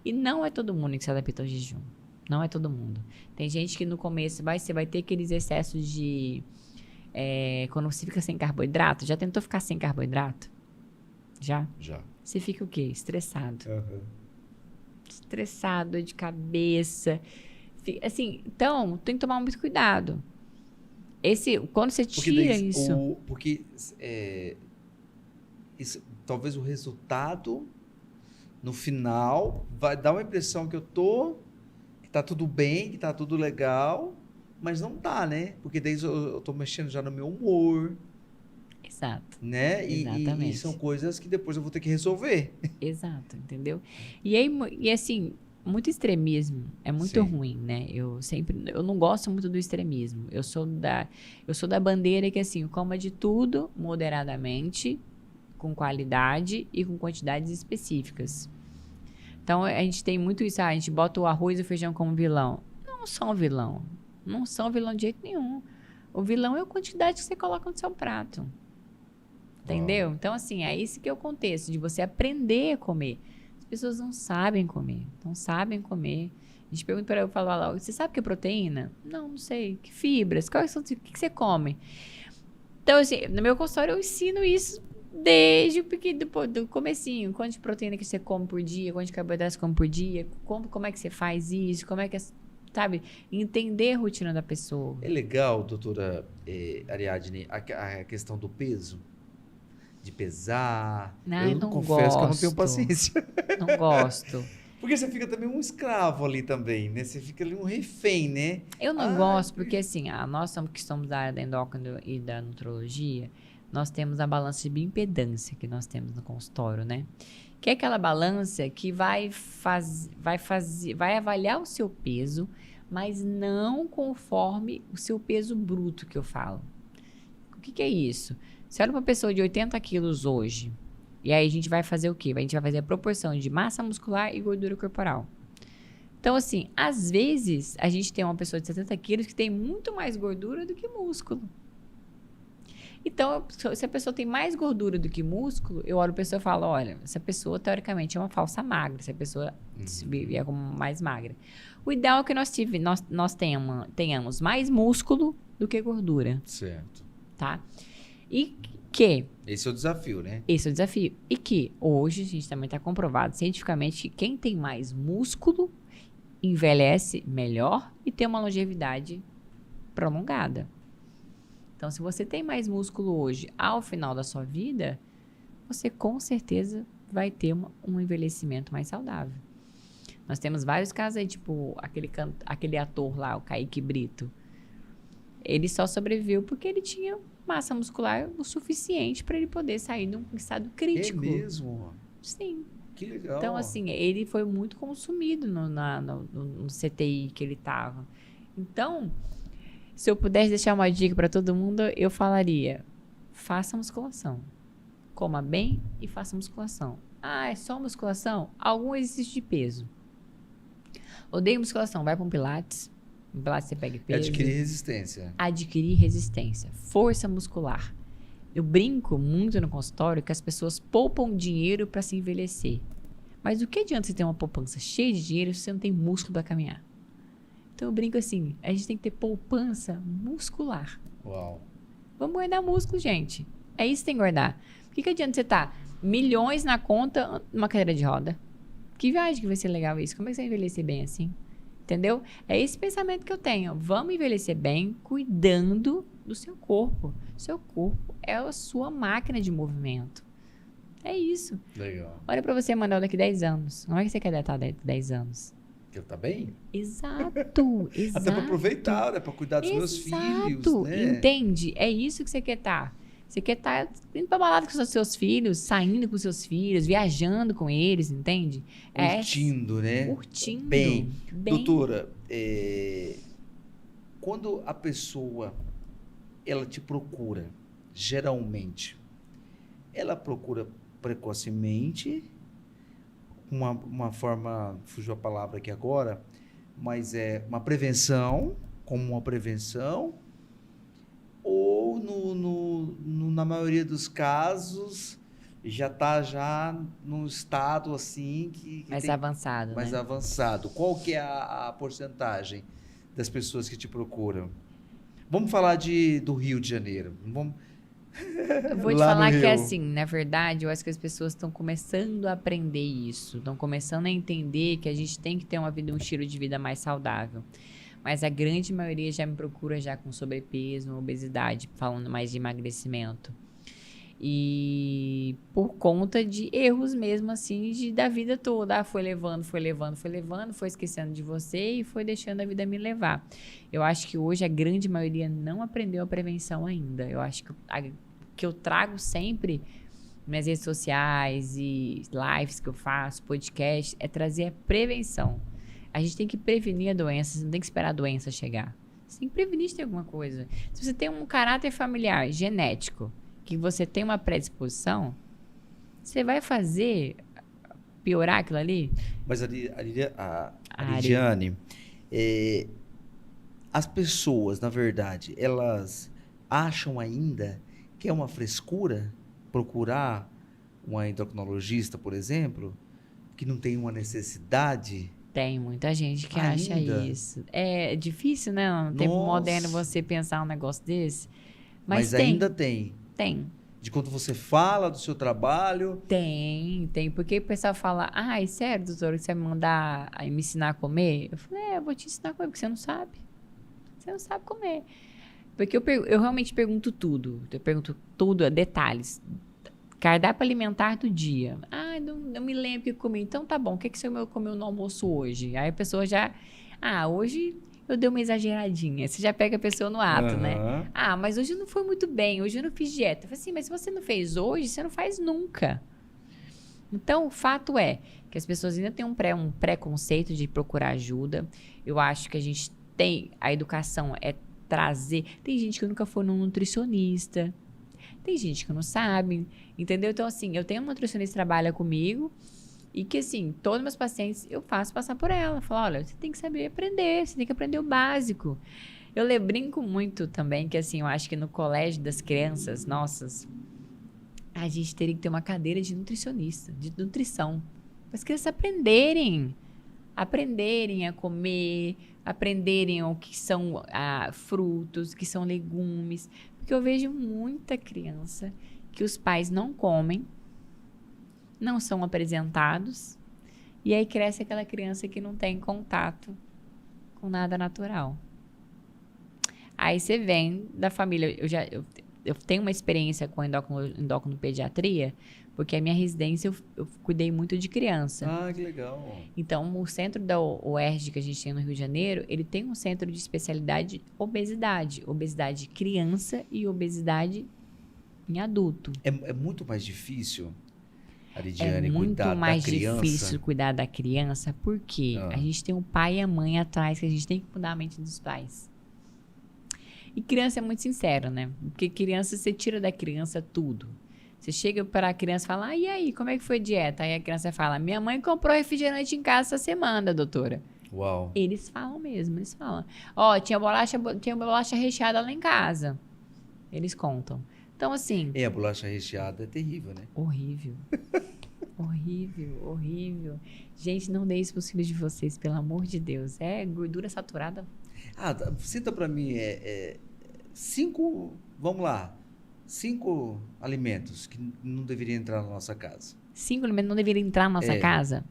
B: E não é todo mundo que se adapta ao jejum. Não é todo mundo. Tem gente que no começo você vai ter aqueles excessos de... quando você fica sem carboidrato. Já tentou ficar sem carboidrato? Já?
A: Já.
B: Você fica o quê? Estressado.
A: Uhum.
B: Estressado, dor de cabeça. Assim, então, tem que tomar muito cuidado. Quando você tira isso...
A: Talvez o resultado, no final, vai dar uma impressão que que tá tudo bem, que tá tudo legal, mas não tá, né? Porque daí eu tô mexendo já no meu humor.
B: Exato.
A: Né?
B: Exatamente.
A: E são coisas que depois eu vou ter que resolver.
B: Exato, entendeu? E assim, muito extremismo é muito
A: Sim.
B: ruim, né? Eu não gosto muito do extremismo. Eu sou da bandeira que assim, coma de tudo moderadamente, com qualidade e com quantidades específicas. Então a gente tem muito isso, a gente bota o arroz e o feijão como vilão. Não são vilão. Não são vilão de jeito nenhum. O vilão é a quantidade que você coloca no seu prato. Entendeu? Então, assim, é esse que é o contexto, de você aprender a comer. As pessoas não sabem comer. Não sabem comer. A gente pergunta para eu falar lá, você sabe o que é proteína? Não sei. Que fibras? O que você come? Então, assim, no meu consultório eu ensino isso desde do comecinho. Quanto de proteína que você come por dia, quanto de carboidrato você come por dia, como é que você faz isso, como é que sabe? Entender a rotina da pessoa.
A: É legal, doutora Ariadne, a questão do peso? De pesar.
B: Eu não
A: confesso
B: gosto.
A: que eu não tenho paciência.
B: Não gosto.
A: Porque você fica também um escravo ali também, né? Você fica ali um refém, né?
B: Eu não gosto porque, assim, nós que somos da área da endócrina e da nutrologia, nós temos a balança de bioimpedância que nós temos no consultório, né? Que é aquela balança que vai avaliar o seu peso, mas não conforme o seu peso bruto, que eu falo. O que é isso? Se olha uma pessoa de 80 quilos hoje, e aí a gente vai fazer o quê? A gente vai fazer a proporção de massa muscular e gordura corporal. Então, assim, às vezes, a gente tem uma pessoa de 70 quilos que tem muito mais gordura do que músculo. Então, se a pessoa tem mais gordura do que músculo, eu olho a pessoa e falo, olha, essa pessoa, teoricamente, é uma falsa magra. Se a pessoa vier como mais magra. O ideal é que nós tenhamos mais músculo do que gordura.
A: Certo.
B: Tá? E que...
A: Esse é o desafio, né?
B: Esse é o desafio. E que hoje, a gente também está comprovado cientificamente que quem tem mais músculo envelhece melhor e tem uma longevidade prolongada. Então, se você tem mais músculo hoje, ao final da sua vida, você com certeza vai ter um envelhecimento mais saudável. Nós temos vários casos aí, tipo aquele ator lá, o Kaique Brito. Ele só sobreviveu porque ele tinha massa muscular o suficiente para ele poder sair de um estado crítico.
A: É mesmo?
B: Sim.
A: Que legal.
B: Então, assim, ele foi muito consumido no CTI que ele estava. Então, se eu pudesse deixar uma dica para todo mundo, eu falaria, faça musculação. Coma bem e faça musculação. Ah, é só musculação? Algum exercício de peso. Odeio musculação, vai para um Pilates. No Pilates você pega peso.
A: Adquirir resistência.
B: Adquirir resistência. Força muscular. Eu brinco muito no consultório que as pessoas poupam dinheiro para se envelhecer. Mas o que adianta você ter uma poupança cheia de dinheiro se você não tem músculo para caminhar? Então eu brinco assim, a gente tem que ter poupança muscular.
A: Uau.
B: Vamos guardar músculo, gente. É isso que tem que guardar. O que adianta você estar milhões na conta numa cadeira de roda? Que viagem que vai ser legal isso? Como é que você vai envelhecer bem assim? Entendeu? É esse pensamento que eu tenho. Vamos envelhecer bem, cuidando do seu corpo. Seu corpo é a sua máquina de movimento. É isso.
A: Legal.
B: Olha pra você, Manuel, daqui 10 anos. Como é que você quer estar daqui 10 anos?
A: Que eu tá bem?
B: Exato, exato.
A: Até pra aproveitar, né? Pra cuidar dos meus filhos, né?
B: Entende? É isso que você quer estar. Você quer estar indo pra balada com os seus filhos, saindo com os seus filhos, viajando com eles, entende?
A: Curtindo, né?
B: Curtindo.
A: Bem. Doutora, quando a pessoa, ela te procura, geralmente, ela procura precocemente, uma forma, fugiu a palavra aqui agora, mas é uma prevenção, como uma prevenção, ou na maioria dos casos já está já num estado assim que
B: Mais
A: tem
B: avançado,
A: mais
B: né?
A: avançado. Qual que é a porcentagem das pessoas que te procuram? Vamos falar do Rio de Janeiro. Vamos
B: Eu vou te
A: lá no
B: falar que é
A: Rio.
B: assim, na verdade, eu acho que as pessoas estão começando a aprender isso, estão começando a entender que a gente tem que ter um estilo de vida mais saudável. Mas a grande maioria já me procura já com sobrepeso, obesidade, falando mais de emagrecimento. E por conta de erros mesmo, assim, da vida toda. Ah, foi levando, foi esquecendo de você e foi deixando a vida me levar. Eu acho que hoje a grande maioria não aprendeu a prevenção ainda. Eu acho que eu trago sempre nas redes sociais e lives que eu faço, podcast, é trazer a prevenção. A gente tem que prevenir a doença, você não tem que esperar a doença chegar. Você tem que prevenir de ter alguma coisa. Se você tem um caráter familiar, genético, que você tem uma predisposição, você vai fazer piorar aquilo ali?
A: Mas a Lidiane, as pessoas, na verdade, elas acham ainda que é uma frescura procurar uma endocrinologista, por exemplo, que não tem uma necessidade.
B: Tem muita gente que acha
A: Ainda?
B: isso. É difícil, né? No tempo
A: Nossa.
B: moderno você pensar um negócio desse.
A: Mas
B: tem.
A: ainda tem.
B: Tem.
A: De quando você fala do seu trabalho.
B: Tem. Porque o pessoal fala, ai, sério, doutora, que você vai me mandar me ensinar a comer? Eu falei, eu vou te ensinar a comer, porque você não sabe. Você não sabe comer. Porque eu realmente pergunto tudo. Eu pergunto tudo, detalhes. Cardápio alimentar do dia. Ah, não me lembro o que eu comi. Então tá bom, o que você comeu no almoço hoje? Aí a pessoa já... Ah, hoje eu dei uma exageradinha. Você já pega a pessoa no ato, né? Ah, mas hoje não foi muito bem. Hoje eu não fiz dieta. Eu falei assim, mas se você não fez hoje, você não faz nunca. Então, o fato é que as pessoas ainda têm um preconceito de procurar ajuda. Eu acho que a gente tem... A educação é trazer... Tem gente que nunca foi num nutricionista. Tem gente que não sabe, entendeu? Então, assim, eu tenho uma nutricionista que trabalha comigo e que, assim, todos meus pacientes eu faço passar por ela. Falo, olha, você tem que saber aprender, você tem que aprender o básico. Eu brinco muito também que, assim, eu acho que no colégio das crianças nossas, a gente teria que ter uma cadeira de nutricionista, de nutrição. Para as crianças aprenderem a comer, aprenderem o que são frutos, o que são legumes. Porque eu vejo muita criança que os pais não comem, não são apresentados, e aí cresce aquela criança que não tem contato com nada natural. Aí você vem da família. Eu tenho uma experiência com endocrinopediatria, porque a minha residência eu cuidei muito de criança.
A: Ah, que legal.
B: Então, o centro da UERJ que a gente tem no Rio de Janeiro, ele tem um centro de especialidade obesidade. Obesidade de criança e obesidade em adulto.
A: É muito mais difícil, Lidiane,
B: É muito
A: cuidar
B: mais
A: da criança.
B: difícil cuidar da criança, porque a gente tem um pai e a mãe atrás, que a gente tem que mudar a mente dos pais. E criança é muito sincero, né? Porque criança, você tira da criança tudo. Você chega para a criança e fala, e aí, como é que foi a dieta? Aí a criança fala, minha mãe comprou refrigerante em casa essa semana, doutora.
A: Uau.
B: Eles falam mesmo, eles falam. Ó, tinha bolacha recheada lá em casa. Eles contam. Então, assim...
A: E a bolacha recheada é terrível, né?
B: Horrível. Horrível. Gente, não dê isso pros filhos de vocês, pelo amor de Deus. É gordura saturada.
A: Cita para mim, 5, vamos lá, 5 alimentos que não deveriam entrar na nossa casa.
B: 5 alimentos não deveriam entrar na nossa casa?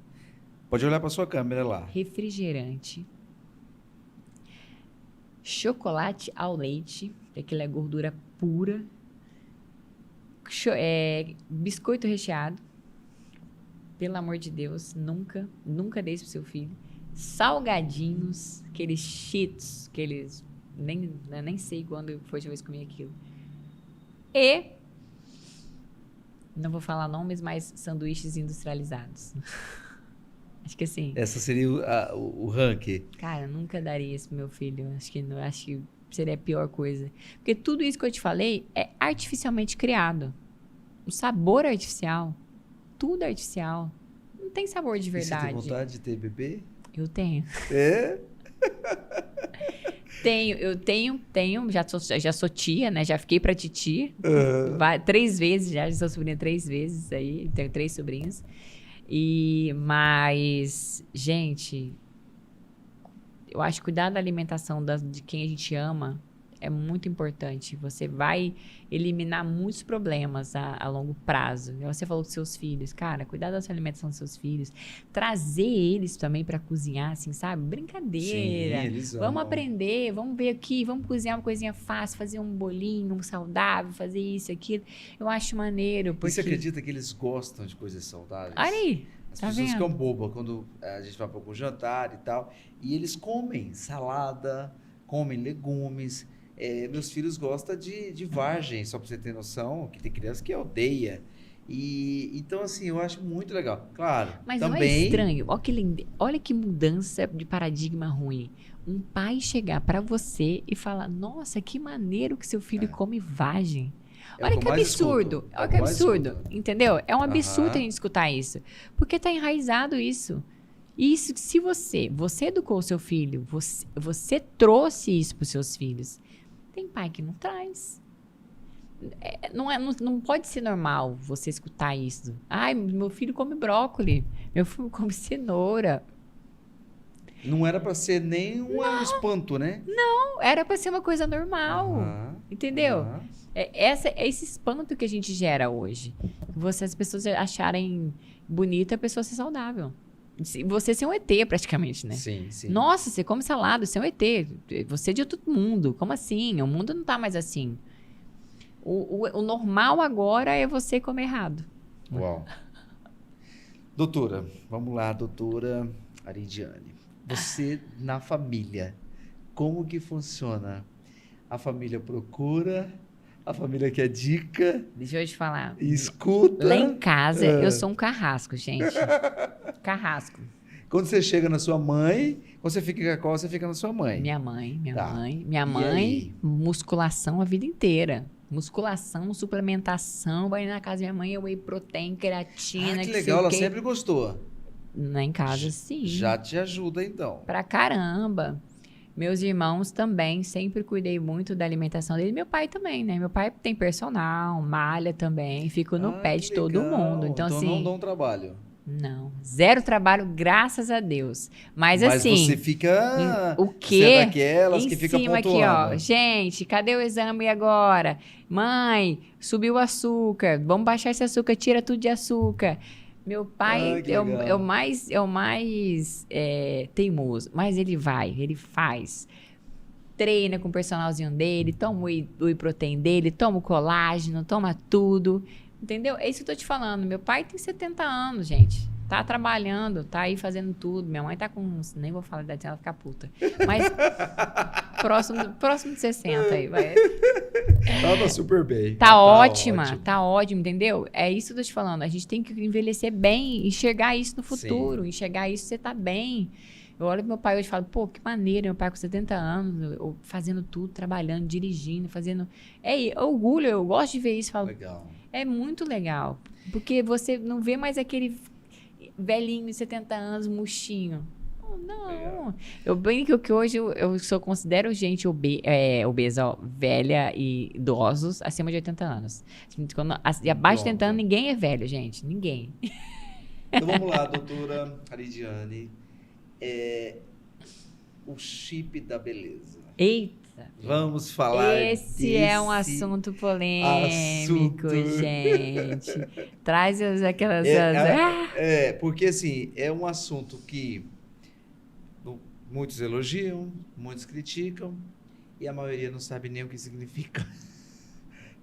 A: Pode olhar para sua câmera lá.
B: Refrigerante. Chocolate ao leite, que aquilo é gordura pura. Biscoito recheado. Pelo amor de Deus, nunca dê isso pro seu filho. Salgadinhos, aqueles cheetos, aqueles... Nem sei quando foi a última vez que comi aquilo. E... Não vou falar nomes, mas sanduíches industrializados. Acho que assim...
A: Essa seria o ranking.
B: Cara, nunca daria isso pro meu filho. Acho que seria a pior coisa. Porque tudo isso que eu te falei é artificialmente criado. O sabor é artificial. Tudo é artificial. Não tem sabor de verdade.
A: E você tem vontade de ter bebê?
B: Eu tenho.
A: É?
B: Eu tenho, já sou tia, né? Já fiquei pra titi. 3 vezes já sou sobrinha 3 vezes aí. Tenho 3 sobrinhos. Mas, gente, eu acho que cuidar da alimentação de quem a gente ama é muito importante. Você vai eliminar muitos problemas a longo prazo. Você falou com seus filhos. Cara, cuidar da sua alimentação dos seus filhos. Trazer eles também para cozinhar, assim, sabe? Brincadeira.
A: Sim, eles
B: vamos
A: amam.
B: aprender, vamos ver aqui, vamos cozinhar uma coisinha fácil, fazer um bolinho saudável, fazer isso, aquilo. Eu acho maneiro, porque...
A: E você acredita que eles gostam de coisas saudáveis?
B: Olha aí.
A: As
B: Tá
A: pessoas
B: vendo?
A: ficam bobas quando a gente vai para algum jantar e tal. E eles comem salada, comem legumes. Meus filhos gostam de vargem, só para você ter noção, que tem criança que odeia. Então, assim, eu acho muito legal. Claro,
B: Mas
A: também...
B: não é estranho? Olha que mudança de paradigma ruim. Um pai chegar pra você e falar, nossa, que maneiro que seu filho come vagem.
A: É o
B: Olha
A: que
B: que
A: eu mais
B: absurdo.
A: escuto.
B: Olha que absurdo. Entendeu? É um absurdo
A: Aham.
B: a gente escutar isso. Porque tá enraizado isso. Isso, se você educou o seu filho, você trouxe isso pros seus filhos. Tem pai que não traz. Não pode ser normal você escutar isso. Ai, meu filho come brócolis. Meu filho come cenoura.
A: Não era para ser nem um espanto, né?
B: Não, era pra ser uma coisa normal.
A: Aham,
B: Entendeu?
A: aham.
B: É esse espanto que a gente gera hoje. As pessoas acharem bonita a pessoa ser saudável. Você ser um ET, praticamente, né?
A: Sim, sim.
B: Nossa, você come salada, você é um ET. Você é de outro mundo. Como assim? O mundo não tá mais assim. O normal agora é você comer errado.
A: Uau. Doutora, vamos lá, doutora Aridiane. Você, na família, como que funciona? A família procura, a família quer dica,
B: Deixa eu te falar.
A: escuta.
B: Lá em casa, eu sou um carrasco, gente. Carrasco.
A: Quando você chega na sua mãe, quando você fica com a qual, você fica na sua mãe.
B: Minha mãe.
A: Tá.
B: Minha
A: E
B: mãe,
A: aí?
B: musculação a vida inteira. Musculação, suplementação, vai na casa da minha mãe, whey protein, creatina,
A: Que
B: sei
A: legal,
B: o
A: ela
B: quê.
A: sempre gostou.
B: Lá em casa, sim.
A: Já te ajuda, então.
B: Pra caramba. Meus irmãos também, sempre cuidei muito da alimentação dele. Meu pai também, né? Meu pai tem personal, malha também, fico no pé
A: que
B: de todo
A: legal.
B: mundo. Então, assim,
A: não dá um trabalho.
B: não. Zero trabalho, graças a Deus. Mas assim,
A: você fica...
B: o
A: Você
B: quê?
A: é daquelas
B: Em
A: que fica
B: cima aqui,
A: pontuando.
B: ó. Gente, cadê o exame agora? Mãe, subiu o açúcar. Vamos baixar esse açúcar, tira tudo de açúcar. Meu pai
A: Que
B: é
A: legal.
B: o mais teimoso, mas ele faz. Treina com o personalzinho dele, toma o whey protein dele, toma o colágeno, toma tudo. Entendeu? É isso que eu tô te falando. Meu pai tem 70 anos, gente. Tá trabalhando, tá aí fazendo tudo. Minha mãe tá com uns... Nem vou falar a idade, ela vai ficar puta. Mas próximo de 60 aí, vai.
A: Tava super bem.
B: Tá ótima,
A: ótimo.
B: tá ótimo, entendeu? É isso que eu tô te falando. A gente tem que envelhecer bem, enxergar isso no futuro, enxergar isso, você tá bem. Eu olho pro meu pai hoje e falo, pô, que maneiro, meu pai com 70 anos, fazendo tudo, trabalhando, dirigindo, fazendo... orgulho, eu gosto de ver isso. Falo,
A: Legal.
B: é muito legal, porque você não vê mais aquele velhinho de 70 anos, murchinho. Não.
A: Legal.
B: Eu brinco que hoje eu só considero gente obesa, ó, velha e idosos acima de 80 anos. Abaixo de 80 anos, ninguém é velho, gente. Ninguém.
A: Então vamos lá, doutora Aridiane. O chip da beleza.
B: Eita!
A: Vamos falar
B: Esse é um assunto polêmico, gente. Traz aquelas...
A: porque assim, é um assunto que muitos elogiam, muitos criticam e a maioria não sabe nem o que significa.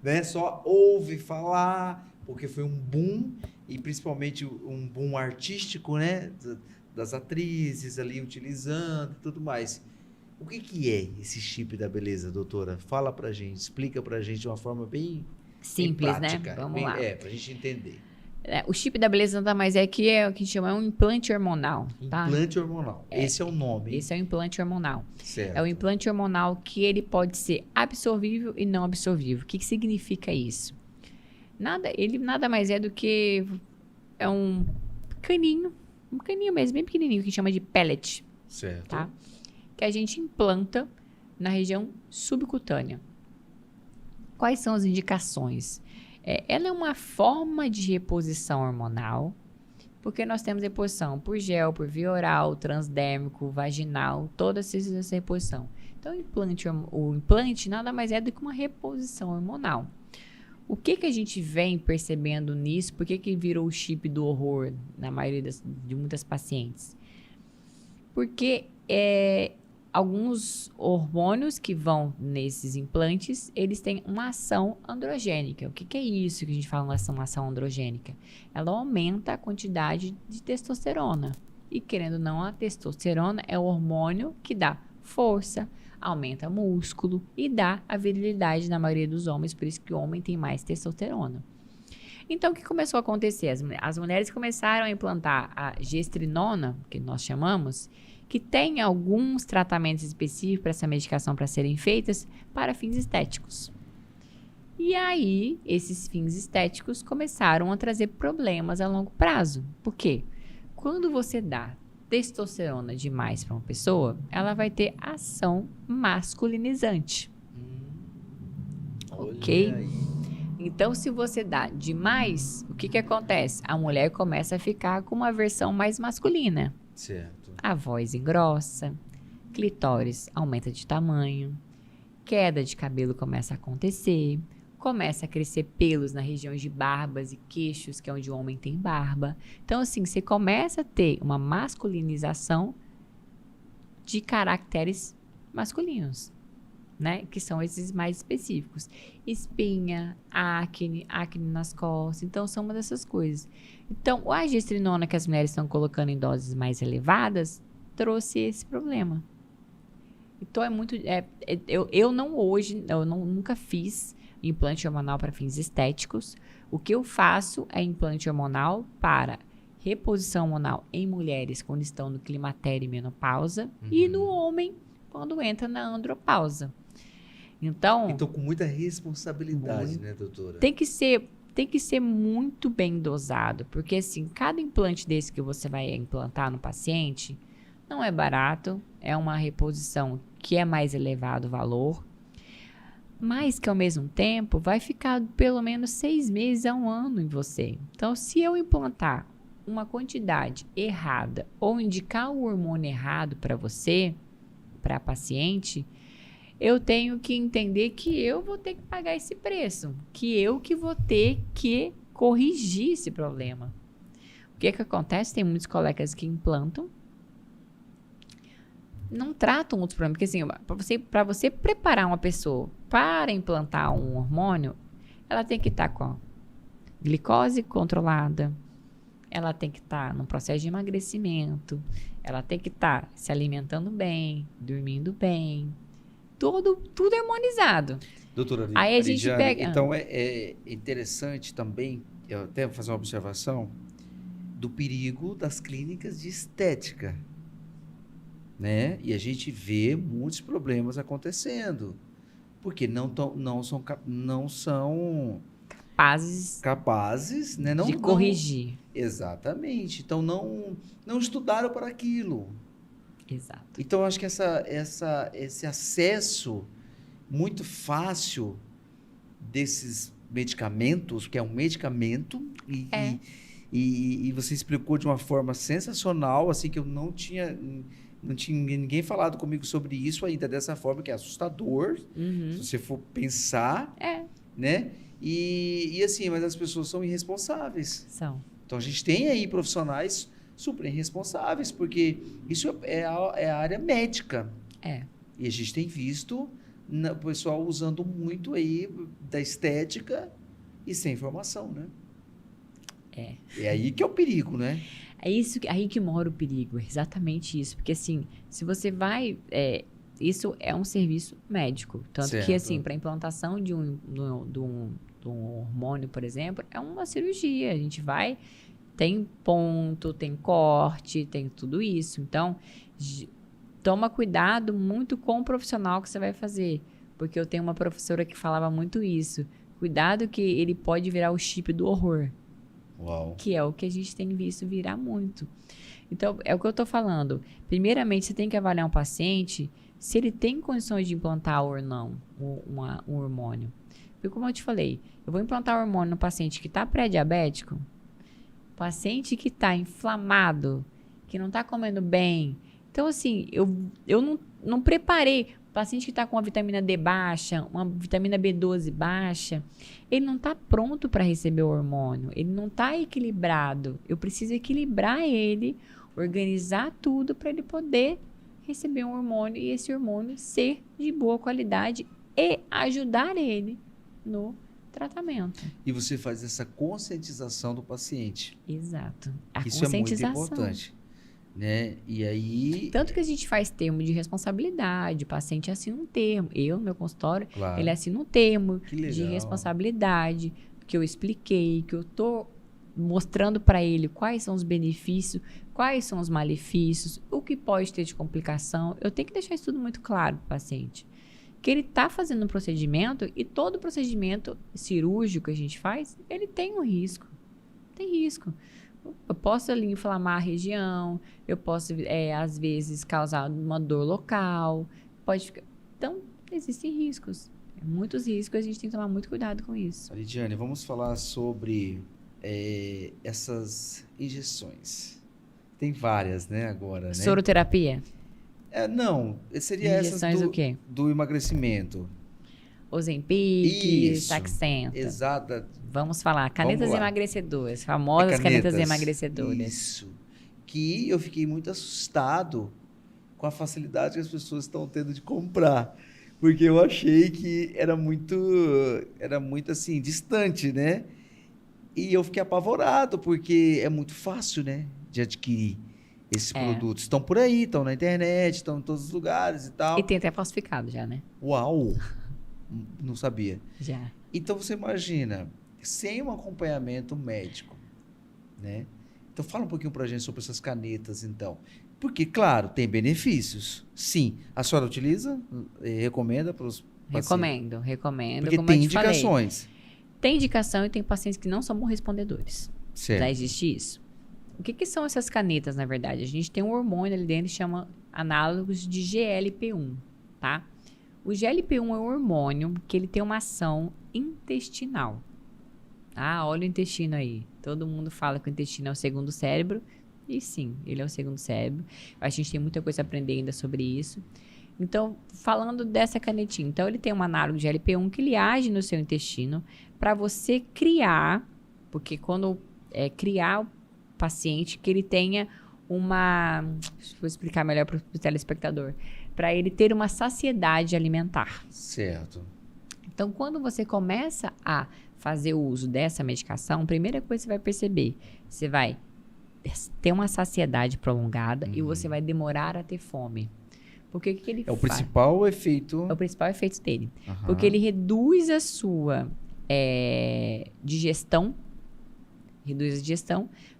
A: Né? Só ouve falar, porque foi um boom, e principalmente um boom artístico, né? Das atrizes ali utilizando e tudo mais. O que é esse chip da beleza, doutora? Fala pra gente, explica pra gente de uma forma bem
B: simples,
A: prática,
B: né? Vamos lá.
A: Pra gente entender.
B: O chip da beleza nada mais é que a gente chama um implante hormonal, tá?
A: Implante hormonal. Esse é o nome.
B: Esse é o implante hormonal.
A: Certo.
B: É o implante hormonal que ele pode ser absorvível e não absorvível. O que significa isso? Ele nada mais é do que um caninho mesmo, bem pequenininho, que chama de pellet,
A: Certo.
B: tá? Que a gente implanta na região subcutânea. Quais são as indicações? Ela é uma forma de reposição hormonal, porque nós temos reposição por gel, por via oral, transdérmico, vaginal, todas essa reposição. Então, o implante nada mais é do que uma reposição hormonal. O que a gente vem percebendo nisso? Por que virou o chip do horror na maioria de muitas pacientes? Porque alguns hormônios que vão nesses implantes, eles têm uma ação androgênica. O que é isso que a gente fala uma ação androgênica? Ela aumenta a quantidade de testosterona. E querendo ou não, a testosterona é o hormônio que dá força, aumenta músculo e dá a virilidade na maioria dos homens, por isso que o homem tem mais testosterona. Então, o que começou a acontecer? As mulheres começaram a implantar a gestrinona, que nós chamamos, que tem alguns tratamentos específicos para essa medicação para serem feitas para fins estéticos. E aí, esses fins estéticos começaram a trazer problemas a longo prazo. Por quê? Quando você dá testosterona demais para uma pessoa, ela vai ter ação masculinizante. Ok?
A: Aí.
B: Então, se você dá demais, o que acontece? A mulher começa a ficar com uma versão mais masculina.
A: Certo.
B: A voz engrossa, clitóris aumenta de tamanho, queda de cabelo começa a acontecer, começa a crescer pelos na região de barbas e queixos, que é onde o homem tem barba. Então, assim, você começa a ter uma masculinização de caracteres masculinos, né? Que são esses mais específicos. Espinha, acne nas costas. Então, são uma dessas coisas. Então, a gestrinona que as mulheres estão colocando em doses mais elevadas trouxe esse problema. Então, eu nunca fiz implante hormonal para fins estéticos. O que eu faço é implante hormonal para reposição hormonal em mulheres quando estão no climatério e menopausa e no homem quando entra na andropausa. Então
A: com muita responsabilidade, né, doutora?
B: Tem que ser muito bem dosado, porque assim, cada implante desse que você vai implantar no paciente não é barato, é uma reposição que é mais elevado o valor, mas que ao mesmo tempo vai ficar pelo menos 6 meses a 1 ano em você. Então, se eu implantar uma quantidade errada ou indicar o hormônio errado para você, para a paciente, eu tenho que entender que eu vou ter que pagar esse preço, que vou ter que corrigir esse problema. O que acontece? Tem muitos colegas que implantam, não tratam outros problemas, porque assim, para você preparar uma pessoa para implantar um hormônio, ela tem que estar com a glicose controlada, ela tem que estar num processo de emagrecimento, ela tem que estar se alimentando bem, dormindo bem, tudo harmonizado.
A: Doutora
B: Aí a gente pega...
A: Então, é interessante também, eu até vou fazer uma observação, do perigo das clínicas de estética, né? E a gente vê muitos problemas acontecendo, porque não são capazes, né?
B: de corrigir.
A: Exatamente. Então, não estudaram para aquilo.
B: Exato.
A: Então, acho que esse acesso muito fácil desses medicamentos, que é um medicamento, e você explicou de uma forma sensacional, assim, que eu não tinha ninguém falado comigo sobre isso ainda, dessa forma, que é assustador, se você for pensar, né? E assim, mas as pessoas são irresponsáveis.
B: São.
A: Então, a gente tem aí profissionais super irresponsáveis, porque isso é a área médica. E a gente tem visto o pessoal usando muito aí da estética e sem informação, né? É aí que é o perigo, né?
B: É isso, aí que mora o perigo, é exatamente isso. Porque assim, se você vai... isso é um serviço médico. Tanto que assim, para implantação de hormônio, por exemplo, é uma cirurgia. A gente vai, tem ponto, tem corte, tem tudo isso. Então, toma cuidado muito com o profissional que você vai fazer. Porque eu tenho uma professora que falava muito isso. Cuidado que ele pode virar o chip do horror.
A: Uau.
B: Que é o que a gente tem visto virar muito. Então, é o que eu estou falando. Primeiramente, você tem que avaliar um paciente se ele tem condições de implantar ou não um hormônio. Porque, como eu te falei, eu vou implantar hormônio no paciente que está pré-diabético, paciente que está inflamado, que não está comendo bem. Então, assim, eu não preparei. Paciente que está com uma vitamina D baixa, uma vitamina B12 baixa, ele não está pronto para receber o hormônio, ele não está equilibrado. Eu preciso equilibrar ele, organizar tudo para ele poder receber um hormônio e esse hormônio ser de boa qualidade e ajudar ele no tratamento.
A: E você faz essa conscientização do paciente.
B: Exato. A
A: Isso é muito
B: conscientização.
A: importante. Né? E aí...
B: Tanto que a gente faz termo de responsabilidade, o paciente assina um termo. Eu, no meu consultório,
A: Claro.
B: ele assina um termo
A: Que legal.
B: de responsabilidade, que eu expliquei, que eu tô mostrando para ele quais são os benefícios, quais são os malefícios, o que pode ter de complicação. Eu tenho que deixar isso tudo muito claro para o paciente. Que ele está fazendo um procedimento e todo procedimento cirúrgico que a gente faz, ele tem um risco. Tem risco. Eu posso ali inflamar a região, eu posso, às vezes, causar uma dor local, pode ficar... Então, existem riscos. Muitos riscos, a gente tem que tomar muito cuidado com isso.
A: Lidiane, vamos falar sobre essas injeções. Tem várias, né, agora, né?
B: Soroterapia?
A: Não, seria
B: Injeções
A: essas
B: o quê?
A: do emagrecimento.
B: Ozempic,
A: Isso.
B: Saxenta.
A: Exata.
B: Vamos falar, canetas
A: Vamos lá.
B: emagrecedoras, famosas canetas emagrecedoras.
A: Isso. Que eu fiquei muito assustado com a facilidade que as pessoas estão tendo de comprar. Porque eu achei que era muito assim, distante, né? E eu fiquei apavorado, porque é muito fácil, né, de adquirir esses produtos. Estão por aí, estão na internet, estão em todos os lugares e tal.
B: E tem até falsificado já, né?
A: Uau! Não sabia.
B: Já.
A: Então, você imagina, sem um acompanhamento médico, né? Então, fala um pouquinho pra gente sobre essas canetas, então. Porque, claro, tem benefícios. Sim. A senhora utiliza? Recomenda para os pacientes?
B: Recomendo.
A: Porque
B: como
A: tem
B: eu te
A: indicações.
B: Falei. Tem indicação e tem pacientes que não são bons respondedores.
A: Certo.
B: Já existe isso. O que são essas canetas, na verdade? A gente tem um hormônio ali dentro que chama análogos de GLP-1, tá? O GLP-1 é um hormônio que ele tem uma ação intestinal. Ah, olha o intestino aí. Todo mundo fala que o intestino é o segundo cérebro. E sim, ele é o segundo cérebro. A gente tem muita coisa a aprender ainda sobre isso. Então, falando dessa canetinha. Então, ele tem um análogo de GLP-1 que ele age no seu intestino para você criar, porque quando criar o paciente, que ele tenha uma... Vou explicar melhor para o telespectador. Para ele ter uma saciedade alimentar.
A: Certo.
B: Então, quando você começa a fazer o uso dessa medicação, a primeira coisa que você vai perceber, você vai ter uma saciedade prolongada e você vai demorar a ter fome. Porque o que ele faz?
A: O principal efeito...
B: É o principal efeito dele.
A: Uhum.
B: Porque ele reduz a sua digestão,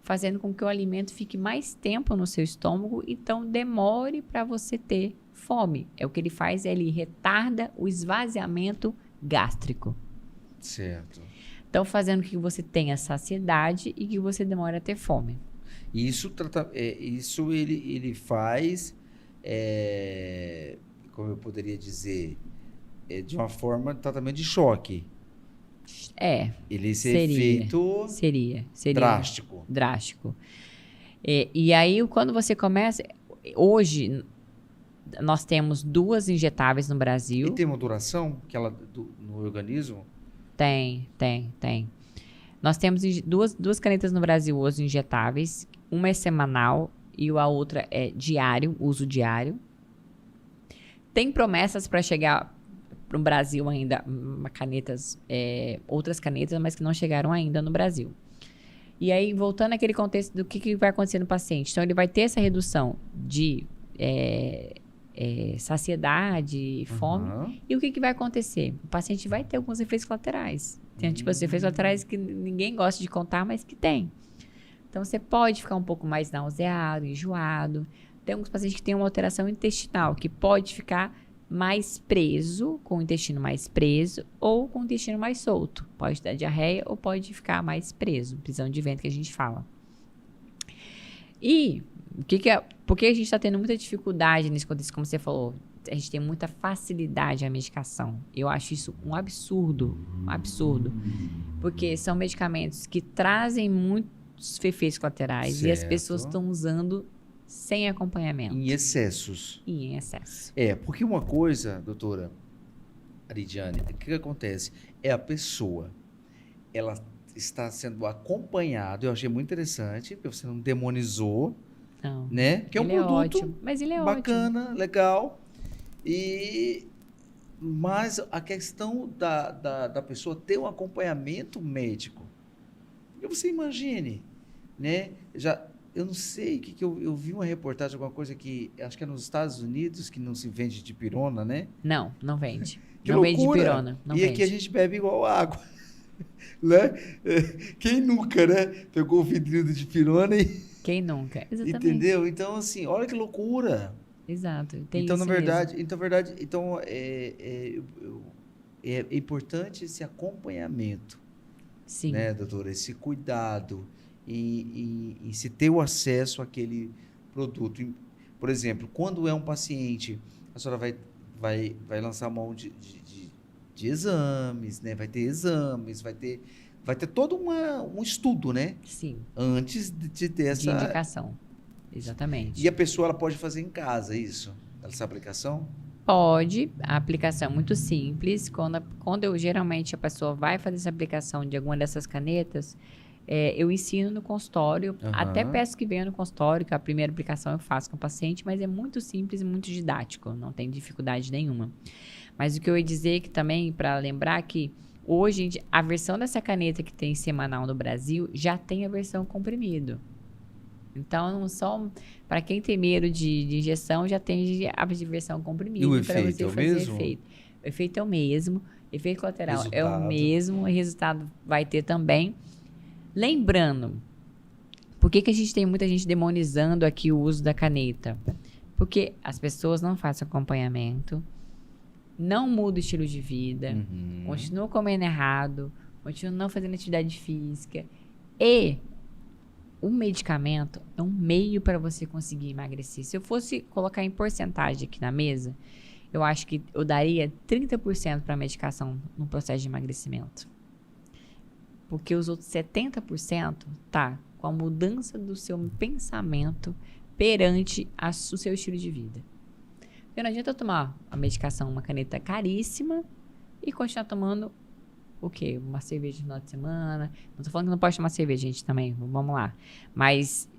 B: fazendo com que o alimento fique mais tempo no seu estômago, então demore para você ter fome. É o que ele faz, ele retarda o esvaziamento gástrico.
A: Certo.
B: Então, fazendo com que você tenha saciedade e que você demore a ter fome.
A: Isso ele faz, como eu poderia dizer, de uma forma de tratamento de choque. Esse efeito
B: seria
A: drástico.
B: Drástico. E aí, quando você começa... Hoje, nós temos 2 injetáveis no Brasil.
A: E tem uma duração no organismo?
B: Tem. Nós temos duas canetas no Brasil hoje injetáveis. Uma é semanal e a outra é diário, uso diário. Tem promessas para chegar no Brasil ainda, outras canetas, mas que não chegaram ainda no Brasil. E aí, voltando àquele contexto do que vai acontecer no paciente. Então, ele vai ter essa redução de saciedade, fome. E o que vai acontecer? O paciente vai ter alguns efeitos colaterais. Tem, tipo assim, efeitos colaterais que ninguém gosta de contar, mas que tem. Então, você pode ficar um pouco mais nauseado, enjoado. Tem alguns pacientes que têm uma alteração intestinal, que pode ficar mais preso, com o intestino mais preso, ou com o intestino mais solto. Pode dar diarreia ou pode ficar mais preso, prisão de ventre que a gente fala. E por que a gente está tendo muita dificuldade nesse contexto, como você falou? A gente tem muita facilidade à medicação. Eu acho isso um absurdo, porque são medicamentos que trazem muitos efeitos colaterais e as pessoas estão usando sem acompanhamento.
A: Em excessos.
B: E em excesso.
A: Porque uma coisa, doutora Aridiane, o que acontece? É a pessoa, ela está sendo acompanhada, eu achei muito interessante, porque você não demonizou,
B: Não.
A: né? Que é um
B: Ele
A: produto
B: ótimo, mas ele é
A: bacana,
B: ótimo.
A: legal. Mas a questão da pessoa ter um acompanhamento médico. Porque você imagine, né? Eu não sei que eu vi uma reportagem, alguma coisa que acho que é nos Estados Unidos que não se vende dipirona, né?
B: Não vende.
A: Que
B: não
A: loucura.
B: Vende dipirona. Não
A: e
B: vende.
A: aqui a gente bebe igual água. Né? Quem nunca, né? Pegou o vidrinho de dipirona e...
B: Quem nunca? Exatamente.
A: Entendeu? Então, assim, olha que loucura.
B: Exato. Tem
A: Então,
B: isso
A: na verdade,
B: mesmo.
A: é importante esse acompanhamento.
B: Sim.
A: Né, doutora? Esse cuidado em se ter o acesso àquele produto. Por exemplo, quando é um paciente, a senhora vai lançar mão de exames, né? Vai ter exames, vai ter todo um estudo, né?
B: Sim.
A: Antes de ter essa...
B: De indicação. Exatamente.
A: E a pessoa ela pode fazer em casa isso? Essa aplicação?
B: Pode. A aplicação é muito simples. Quando geralmente a pessoa vai fazer essa aplicação de alguma dessas canetas, eu ensino no consultório. Até peço que venha no consultório, que a primeira aplicação eu faço com o paciente, mas é muito simples e muito didático. Não tem dificuldade nenhuma. Mas o que eu ia dizer que também, para lembrar que hoje a versão dessa caneta que tem semanal no Brasil já tem a versão comprimido. Então, não só para quem tem medo de injeção, já tem a versão comprimida.
A: E o efeito é o mesmo?
B: O efeito é o mesmo, efeito colateral
A: Resultado.
B: é o mesmo, e resultado vai ter também. Lembrando, por que a gente tem muita gente demonizando aqui o uso da caneta? Porque as pessoas não fazem acompanhamento, não mudam o estilo de vida, continuam comendo errado, continuam não fazendo atividade física. E o medicamento é um meio para você conseguir emagrecer. Se eu fosse colocar em porcentagem aqui na mesa, eu acho que eu daria 30% para a medicação no processo de emagrecimento. Porque os outros 70% tá com a mudança do seu pensamento perante o seu estilo de vida. Porque não adianta eu tomar a medicação, uma caneta caríssima, e continuar tomando o quê? Uma cerveja no final de semana. Não tô falando que não pode tomar cerveja, gente, também. Vamos lá. Mas,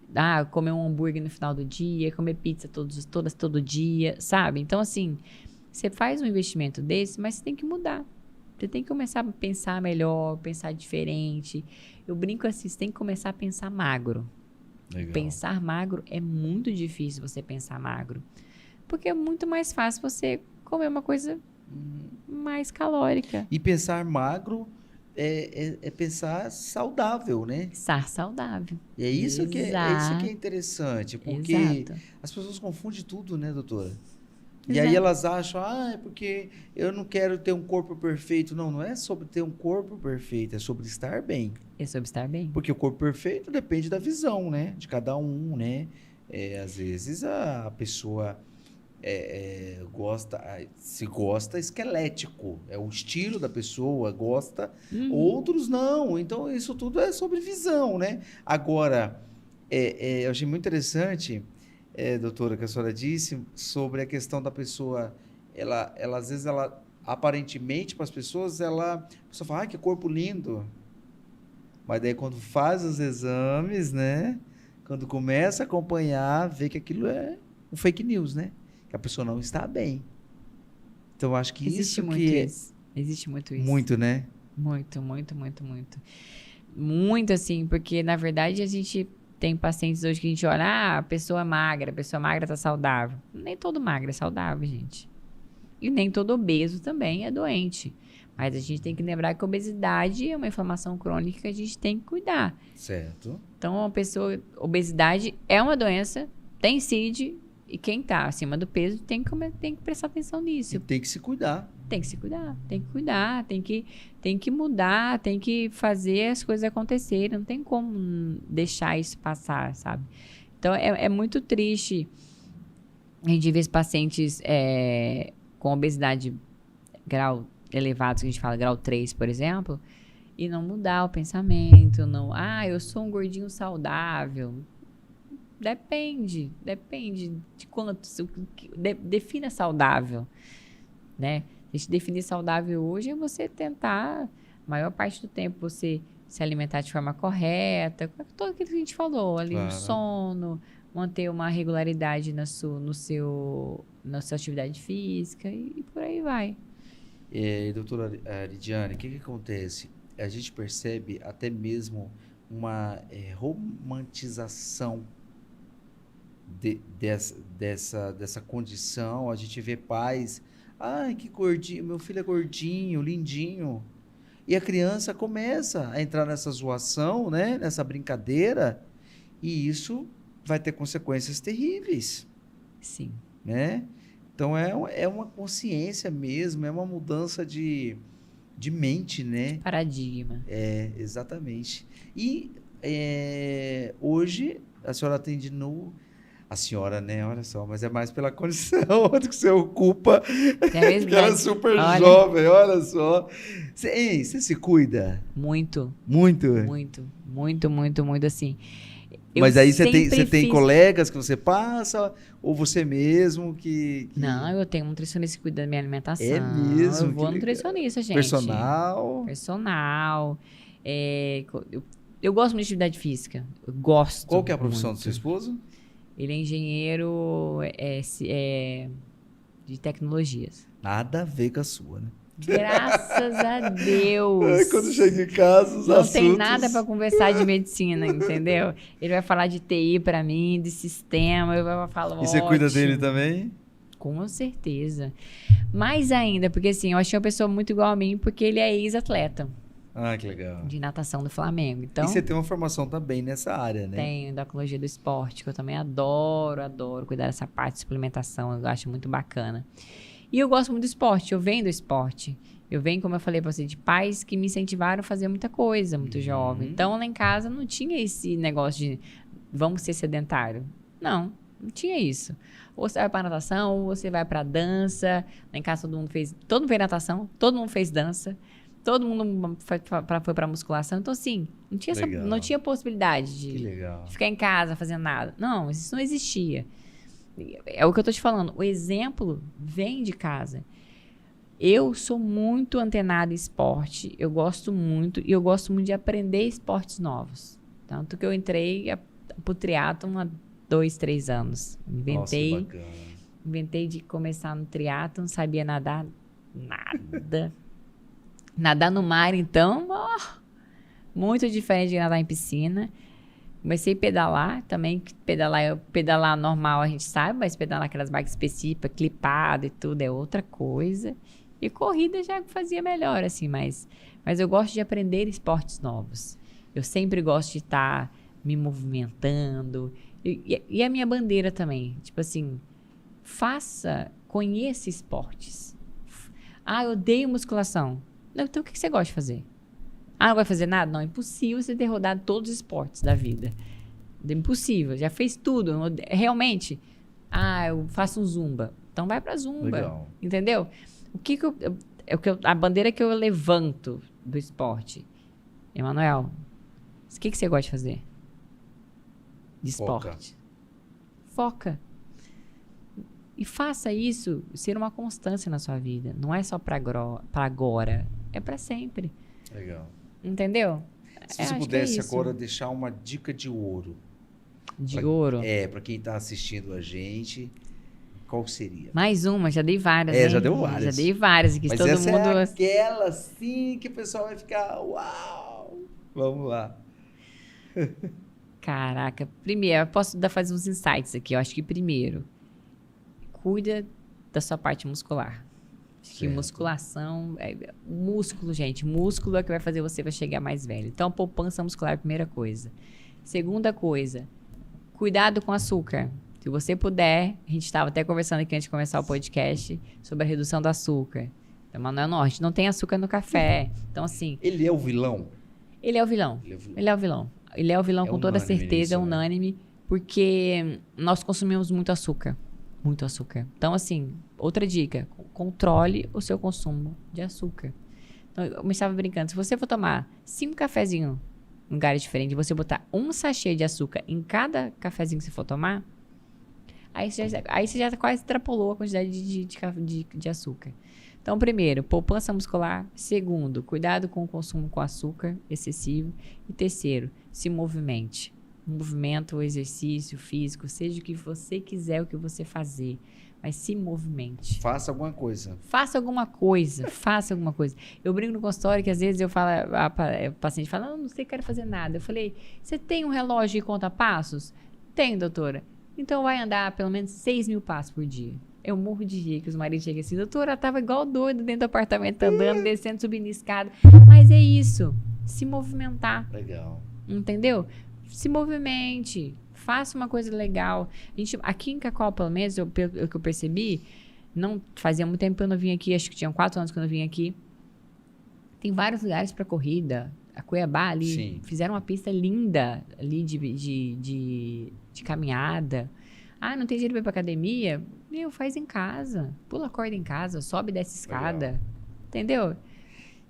B: comer um hambúrguer no final do dia, comer pizza todo dia, sabe? Então, assim, você faz um investimento desse, mas você tem que mudar. Você tem que começar a pensar melhor, pensar diferente. Eu brinco assim, você tem que começar a pensar magro.
A: Legal.
B: Pensar magro é muito difícil você pensar magro. Porque é muito mais fácil você comer uma coisa mais calórica.
A: E pensar magro é pensar saudável, né?
B: Pensar saudável.
A: E é isso que é interessante, porque as pessoas confundem tudo, né, doutora? E aí elas acham, é porque eu não quero ter um corpo perfeito. Não é sobre ter um corpo perfeito, é sobre estar bem.
B: É sobre estar bem.
A: Porque o corpo perfeito depende da visão, né? De cada um, né? Às vezes a pessoa gosta esquelético. É o estilo da pessoa, gosta. Outros não. Então, isso tudo é sobre visão, né? Agora, eu achei muito interessante... doutora, que a senhora disse sobre a questão da pessoa, ela às vezes, aparentemente, para as pessoas, a pessoa fala, que corpo lindo. Mas daí, quando faz os exames, né? Quando começa a acompanhar, vê que aquilo é um fake news, né? Que a pessoa não está bem. Então, acho que
B: Existe
A: isso
B: muito
A: que...
B: isso. Existe muito isso.
A: Muito, né?
B: Muito, muito, muito, muito. Muito, assim, porque, na verdade, a gente... Tem pacientes hoje que a gente olha, a pessoa é magra, a pessoa magra tá saudável. Nem todo magro é saudável, gente. E nem todo obeso também é doente. Mas a gente tem que lembrar que a obesidade é uma inflamação crônica que a gente tem que cuidar.
A: Certo.
B: Então, obesidade é uma doença, tem CID, e quem está acima do peso tem que prestar atenção nisso.
A: E tem que se cuidar.
B: Tem que se cuidar, tem que cuidar, tem que mudar, tem que fazer as coisas acontecerem. Não tem como deixar isso passar, sabe? Então, é muito triste a gente ver os pacientes com obesidade grau elevado, que a gente fala grau 3, por exemplo, e não mudar o pensamento, não, eu sou um gordinho saudável. Depende de quanto, defina saudável, né? A gente definir saudável hoje é você tentar, a maior parte do tempo, você se alimentar de forma correta, tudo aquilo que a gente falou ali,
A: Claro.
B: o sono, manter uma regularidade na sua atividade física e por aí vai.
A: Doutora Lidiane, o que acontece? A gente percebe até mesmo uma romantização dessa condição. A gente vê pais, que gordinho, meu filho é gordinho, lindinho. E a criança começa a entrar nessa zoação, né? Nessa brincadeira, e isso vai ter consequências terríveis.
B: Sim.
A: Né? Então, é uma consciência mesmo, é uma mudança de mente, né?
B: Paradigma.
A: Exatamente. E hoje, a senhora atende A senhora, né? Olha só, mas é mais pela condição que você ocupa. Que ela é super jovem, olha só. Você se cuida?
B: Muito.
A: Muito?
B: Muito, assim.
A: Mas aí você tem colegas que você passa, ou você mesmo que...
B: Não, eu tenho um nutricionista que cuida da minha alimentação.
A: É mesmo?
B: Eu vou no nutricionista, gente.
A: Personal?
B: Eu gosto muito de atividade física. Eu gosto.
A: Qual que é a profissão do seu esposo?
B: Ele é engenheiro de tecnologias.
A: Nada a ver com a sua, né?
B: Graças a Deus.
A: Quando chega em casa, os
B: não
A: assuntos...
B: tem nada para conversar de medicina, entendeu? Ele vai falar de TI para mim, de sistema, eu vou falar,
A: E você cuida dele também?
B: Com certeza. Mais ainda, porque assim, eu achei uma pessoa muito igual a mim, porque ele é ex-atleta.
A: Que legal.
B: De natação do Flamengo. Então,
A: e você tem uma formação também nessa área, né?
B: Tenho, endocrinologia do esporte, que eu também adoro cuidar dessa parte de suplementação, eu acho muito bacana. E eu gosto muito do esporte, eu venho do esporte. Eu venho, como eu falei pra você, de pais que me incentivaram a fazer muita coisa, muito jovem. Então, lá em casa não tinha esse negócio de vamos ser sedentário. Não tinha isso. Ou você vai pra natação, ou você vai pra dança. Lá em casa todo mundo fez natação, todo mundo fez dança. Todo mundo foi pra musculação. Então, assim, não tinha possibilidade de ficar em casa fazendo nada. Não, isso não existia. É o que eu tô te falando. O exemplo vem de casa. Eu sou muito antenada em esporte. Eu gosto muito. E eu gosto muito de aprender esportes novos. Tanto que eu entrei pro triatlon há 2, 3 anos. Inventei de começar no triatlon. Não sabia nadar nada. Nadar no mar, então, muito diferente de nadar em piscina. Comecei a pedalar também. Pedalar normal a gente sabe, mas pedalar aquelas bikes específicas, clipado e tudo, é outra coisa. E corrida já fazia melhor, assim, mas eu gosto de aprender esportes novos. Eu sempre gosto de estar me movimentando. E a minha bandeira também, tipo assim, conheça esportes. Eu odeio musculação. Não, então o que você gosta de fazer? Não vai fazer nada? Não, é impossível você ter rodado todos os esportes da vida. É impossível, já fez tudo. Realmente, eu faço um zumba. Então vai pra zumba. Legal. Entendeu? A bandeira que eu levanto do esporte. Emanuel, o que você gosta de fazer? De esporte. Foca. E faça isso ser uma constância na sua vida. Não é só pra agora. É pra sempre.
A: Legal.
B: Entendeu?
A: Se você pudesse agora deixar uma dica de ouro.
B: Ouro?
A: Pra quem tá assistindo a gente, qual seria?
B: Mais uma, já dei várias.
A: Já deu várias.
B: Já dei várias.
A: Mas
B: todo
A: essa
B: mundo...
A: é aquela, assim, que o pessoal vai ficar, uau! Vamos lá.
B: Caraca. Primeiro, eu posso fazer uns insights aqui. Eu acho que primeiro, cuida da sua parte muscular. Acho que musculação, músculo, gente. Músculo é que vai fazer você vai chegar mais velho. Então, poupança muscular, primeira coisa. Segunda coisa, cuidado com açúcar. Se você puder, a gente estava até conversando aqui antes de começar o podcast sobre a redução do açúcar. Então, Manoel Norte, não tem açúcar no café. Então, assim...
A: Ele é o vilão?
B: Ele é o vilão. Ele é o vilão. Ele é o vilão com toda certeza, unânime, porque nós consumimos muito açúcar. Muito açúcar. Então, assim, outra dica, controle o seu consumo de açúcar. Então, eu estava brincando, se você for tomar 5 cafezinhos em lugares diferentes, e você botar um sachê de açúcar em cada cafezinho que você for tomar, aí você já quase extrapolou a quantidade de açúcar. Então, primeiro, poupança muscular. Segundo, cuidado com o consumo com açúcar excessivo. E terceiro, se movimente. Movimento, exercício físico, seja o que você quiser, o que você fazer. Mas se movimente.
A: Faça alguma coisa.
B: Faça alguma coisa. Faça alguma coisa. Eu brinco no consultório que às vezes eu falo, o paciente fala, não sei, quero fazer nada. Eu falei, você tem um relógio que conta passos? Tenho, doutora. Então vai andar pelo menos 6.000 passos por dia. Eu morro de rir que os maridos chegam assim, doutora, ela tava igual doido dentro do apartamento, andando, descendo, subindo escada. Mas é isso. Se movimentar.
A: Legal.
B: Entendeu? Se movimente, faça uma coisa legal. Aqui em Cacoal, pelo menos, o que eu percebi, não fazia muito tempo que eu não vim aqui, acho que tinham 4 anos que eu não vim aqui. Tem vários lugares para corrida. A Cuiabá ali, sim, fizeram uma pista linda ali de caminhada. Ah, não tem dinheiro para ir pra academia? Meu, faz em casa. Pula a corda em casa, sobe e desce escada. Legal. Entendeu?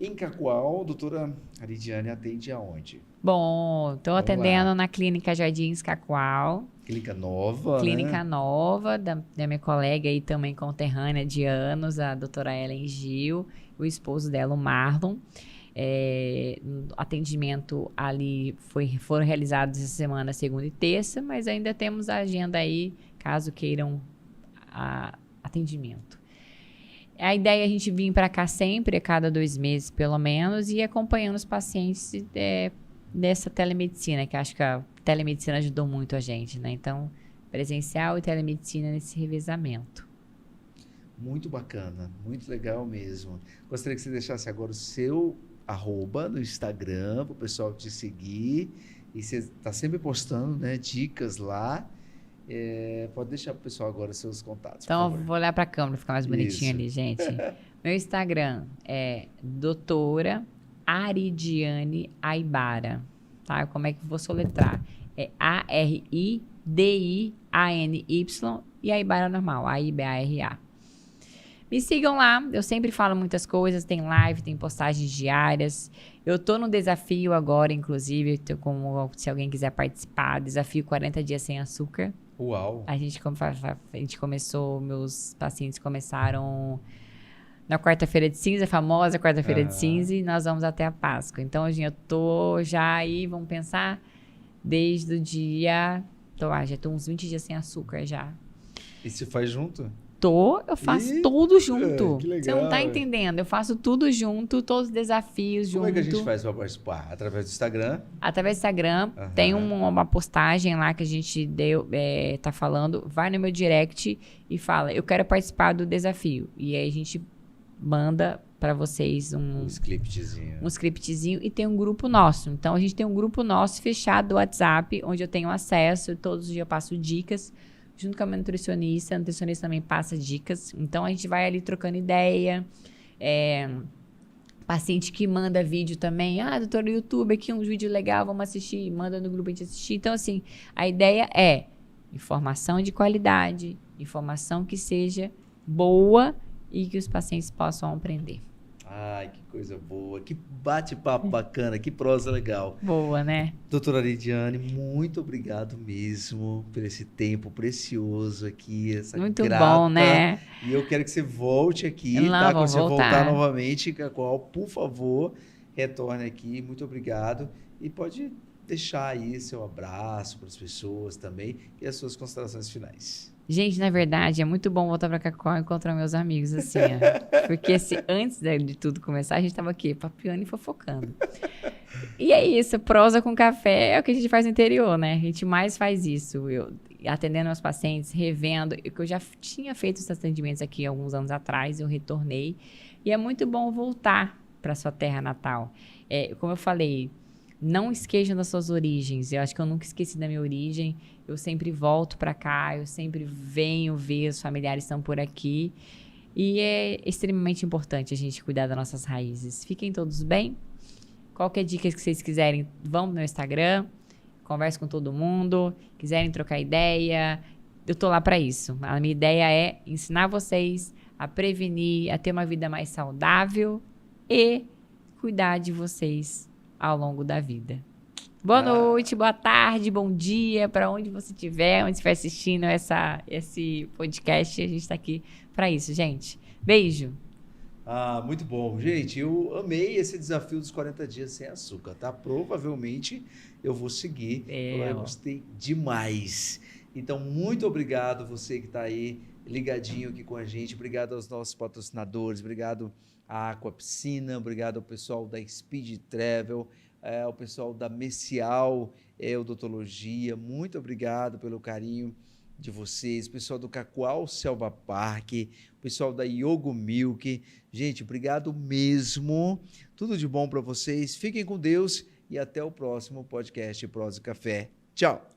A: Em Cacoal, doutora Aridiane atende aonde?
B: Bom, estou atendendo na Clínica Jardins Cacoal.
A: Clínica nova,
B: Clínica nova, da minha colega aí também conterrânea de anos, a doutora Ellen Gil, o esposo dela, o Marlon. Atendimento ali foram realizados essa semana, segunda e terça, mas ainda temos a agenda aí, caso queiram atendimento. A ideia é a gente vir para cá sempre, a cada 2 meses pelo menos, e acompanhando os pacientes dessa telemedicina, que acho que a telemedicina ajudou muito a gente, né? Então, presencial e telemedicina nesse revezamento.
A: Muito bacana, muito legal mesmo. Gostaria que você deixasse agora o seu @, no Instagram, para o pessoal te seguir. E você está sempre postando, né, dicas lá. Pode deixar para o pessoal agora os seus contatos.
B: Então, eu vou olhar para a câmera, ficar mais bonitinho ali, gente. Meu Instagram é doutora Aridiane Aibara. Tá? Como é que eu vou soletrar? É ARIDIANY e Aibara normal, AIBARA. Me sigam lá, eu sempre falo muitas coisas, tem live, tem postagens diárias. Eu tô no desafio agora, inclusive, se alguém quiser participar, desafio 40 dias sem açúcar.
A: Uau!
B: A gente começou, meus pacientes começaram na quarta-feira de cinza, a famosa quarta-feira de cinza, e nós vamos até a Páscoa. Então, hoje eu tô já aí, vamos pensar, desde o dia... já tô uns 20 dias sem açúcar já.
A: E você faz junto?
B: Eu faço tudo junto.
A: Que legal.
B: Você não tá entendendo. Eu faço tudo junto, todos os desafios junto.
A: Como é que a gente faz para participar? Através do Instagram?
B: Através do Instagram. Tem uma postagem lá que a gente tá falando. Vai no meu direct e fala, eu quero participar do desafio. E aí a gente manda para vocês um scriptzinho. E tem um grupo nosso. Então, a gente tem um grupo nosso fechado do WhatsApp, onde eu tenho acesso. Todos os dias eu passo dicas. Junto com a nutricionista. A nutricionista também passa dicas. Então, a gente vai ali trocando ideia. Paciente que manda vídeo também. Doutor, YouTube, aqui um vídeo legal, vamos assistir. Manda no grupo a gente assistir. Então, assim, a ideia é informação de qualidade, informação que seja boa e que os pacientes possam aprender.
A: Ai, que coisa boa, que bate-papo bacana, que prosa legal.
B: Boa, né?
A: Doutora Aridiane, muito obrigado mesmo por esse tempo precioso aqui, essa
B: muito
A: grata.
B: Bom, né?
A: E eu quero que você volte aqui,
B: tá?
A: Quando você voltar novamente, Cacoal, por favor, retorne aqui. Muito obrigado. E pode deixar aí seu abraço para as pessoas também e as suas considerações finais.
B: Gente, na verdade, é muito bom voltar para Cacoal e encontrar meus amigos, assim, ó. Porque antes de tudo começar, a gente estava aqui, papiando e fofocando. E é isso, prosa com café é o que a gente faz no interior, né? A gente mais faz isso. Eu atendendo meus pacientes, revendo. Eu já tinha feito esses atendimentos aqui alguns anos atrás, eu retornei. E é muito bom voltar para sua terra natal. Como eu falei, não esqueçam das suas origens. Eu acho que eu nunca esqueci da minha origem. Eu sempre volto para cá, eu sempre venho ver, os familiares estão por aqui. E é extremamente importante a gente cuidar das nossas raízes. Fiquem todos bem. Qualquer dica que vocês quiserem, vão no meu Instagram, converse com todo mundo, quiserem trocar ideia, eu tô lá para isso. A minha ideia é ensinar vocês a prevenir, a ter uma vida mais saudável e cuidar de vocês ao longo da vida. Boa noite, boa tarde, bom dia, para onde você estiver, onde estiver assistindo esse podcast, a gente está aqui para isso, gente. Beijo!
A: Muito bom. Gente, eu amei esse desafio dos 40 dias sem açúcar, tá? Provavelmente eu vou seguir. Eu gostei demais. Então, muito obrigado você que está aí ligadinho aqui com a gente. Obrigado aos nossos patrocinadores. Obrigado à Aqua Piscina. Obrigado ao pessoal da Speed Travel, ao pessoal da Messial Odontologia. Muito obrigado pelo carinho de vocês, pessoal do Cacoal Selva Park, pessoal da Yogo Milk. Gente, obrigado mesmo. Tudo de bom para vocês. Fiquem com Deus e até o próximo podcast Prosa e Café. Tchau!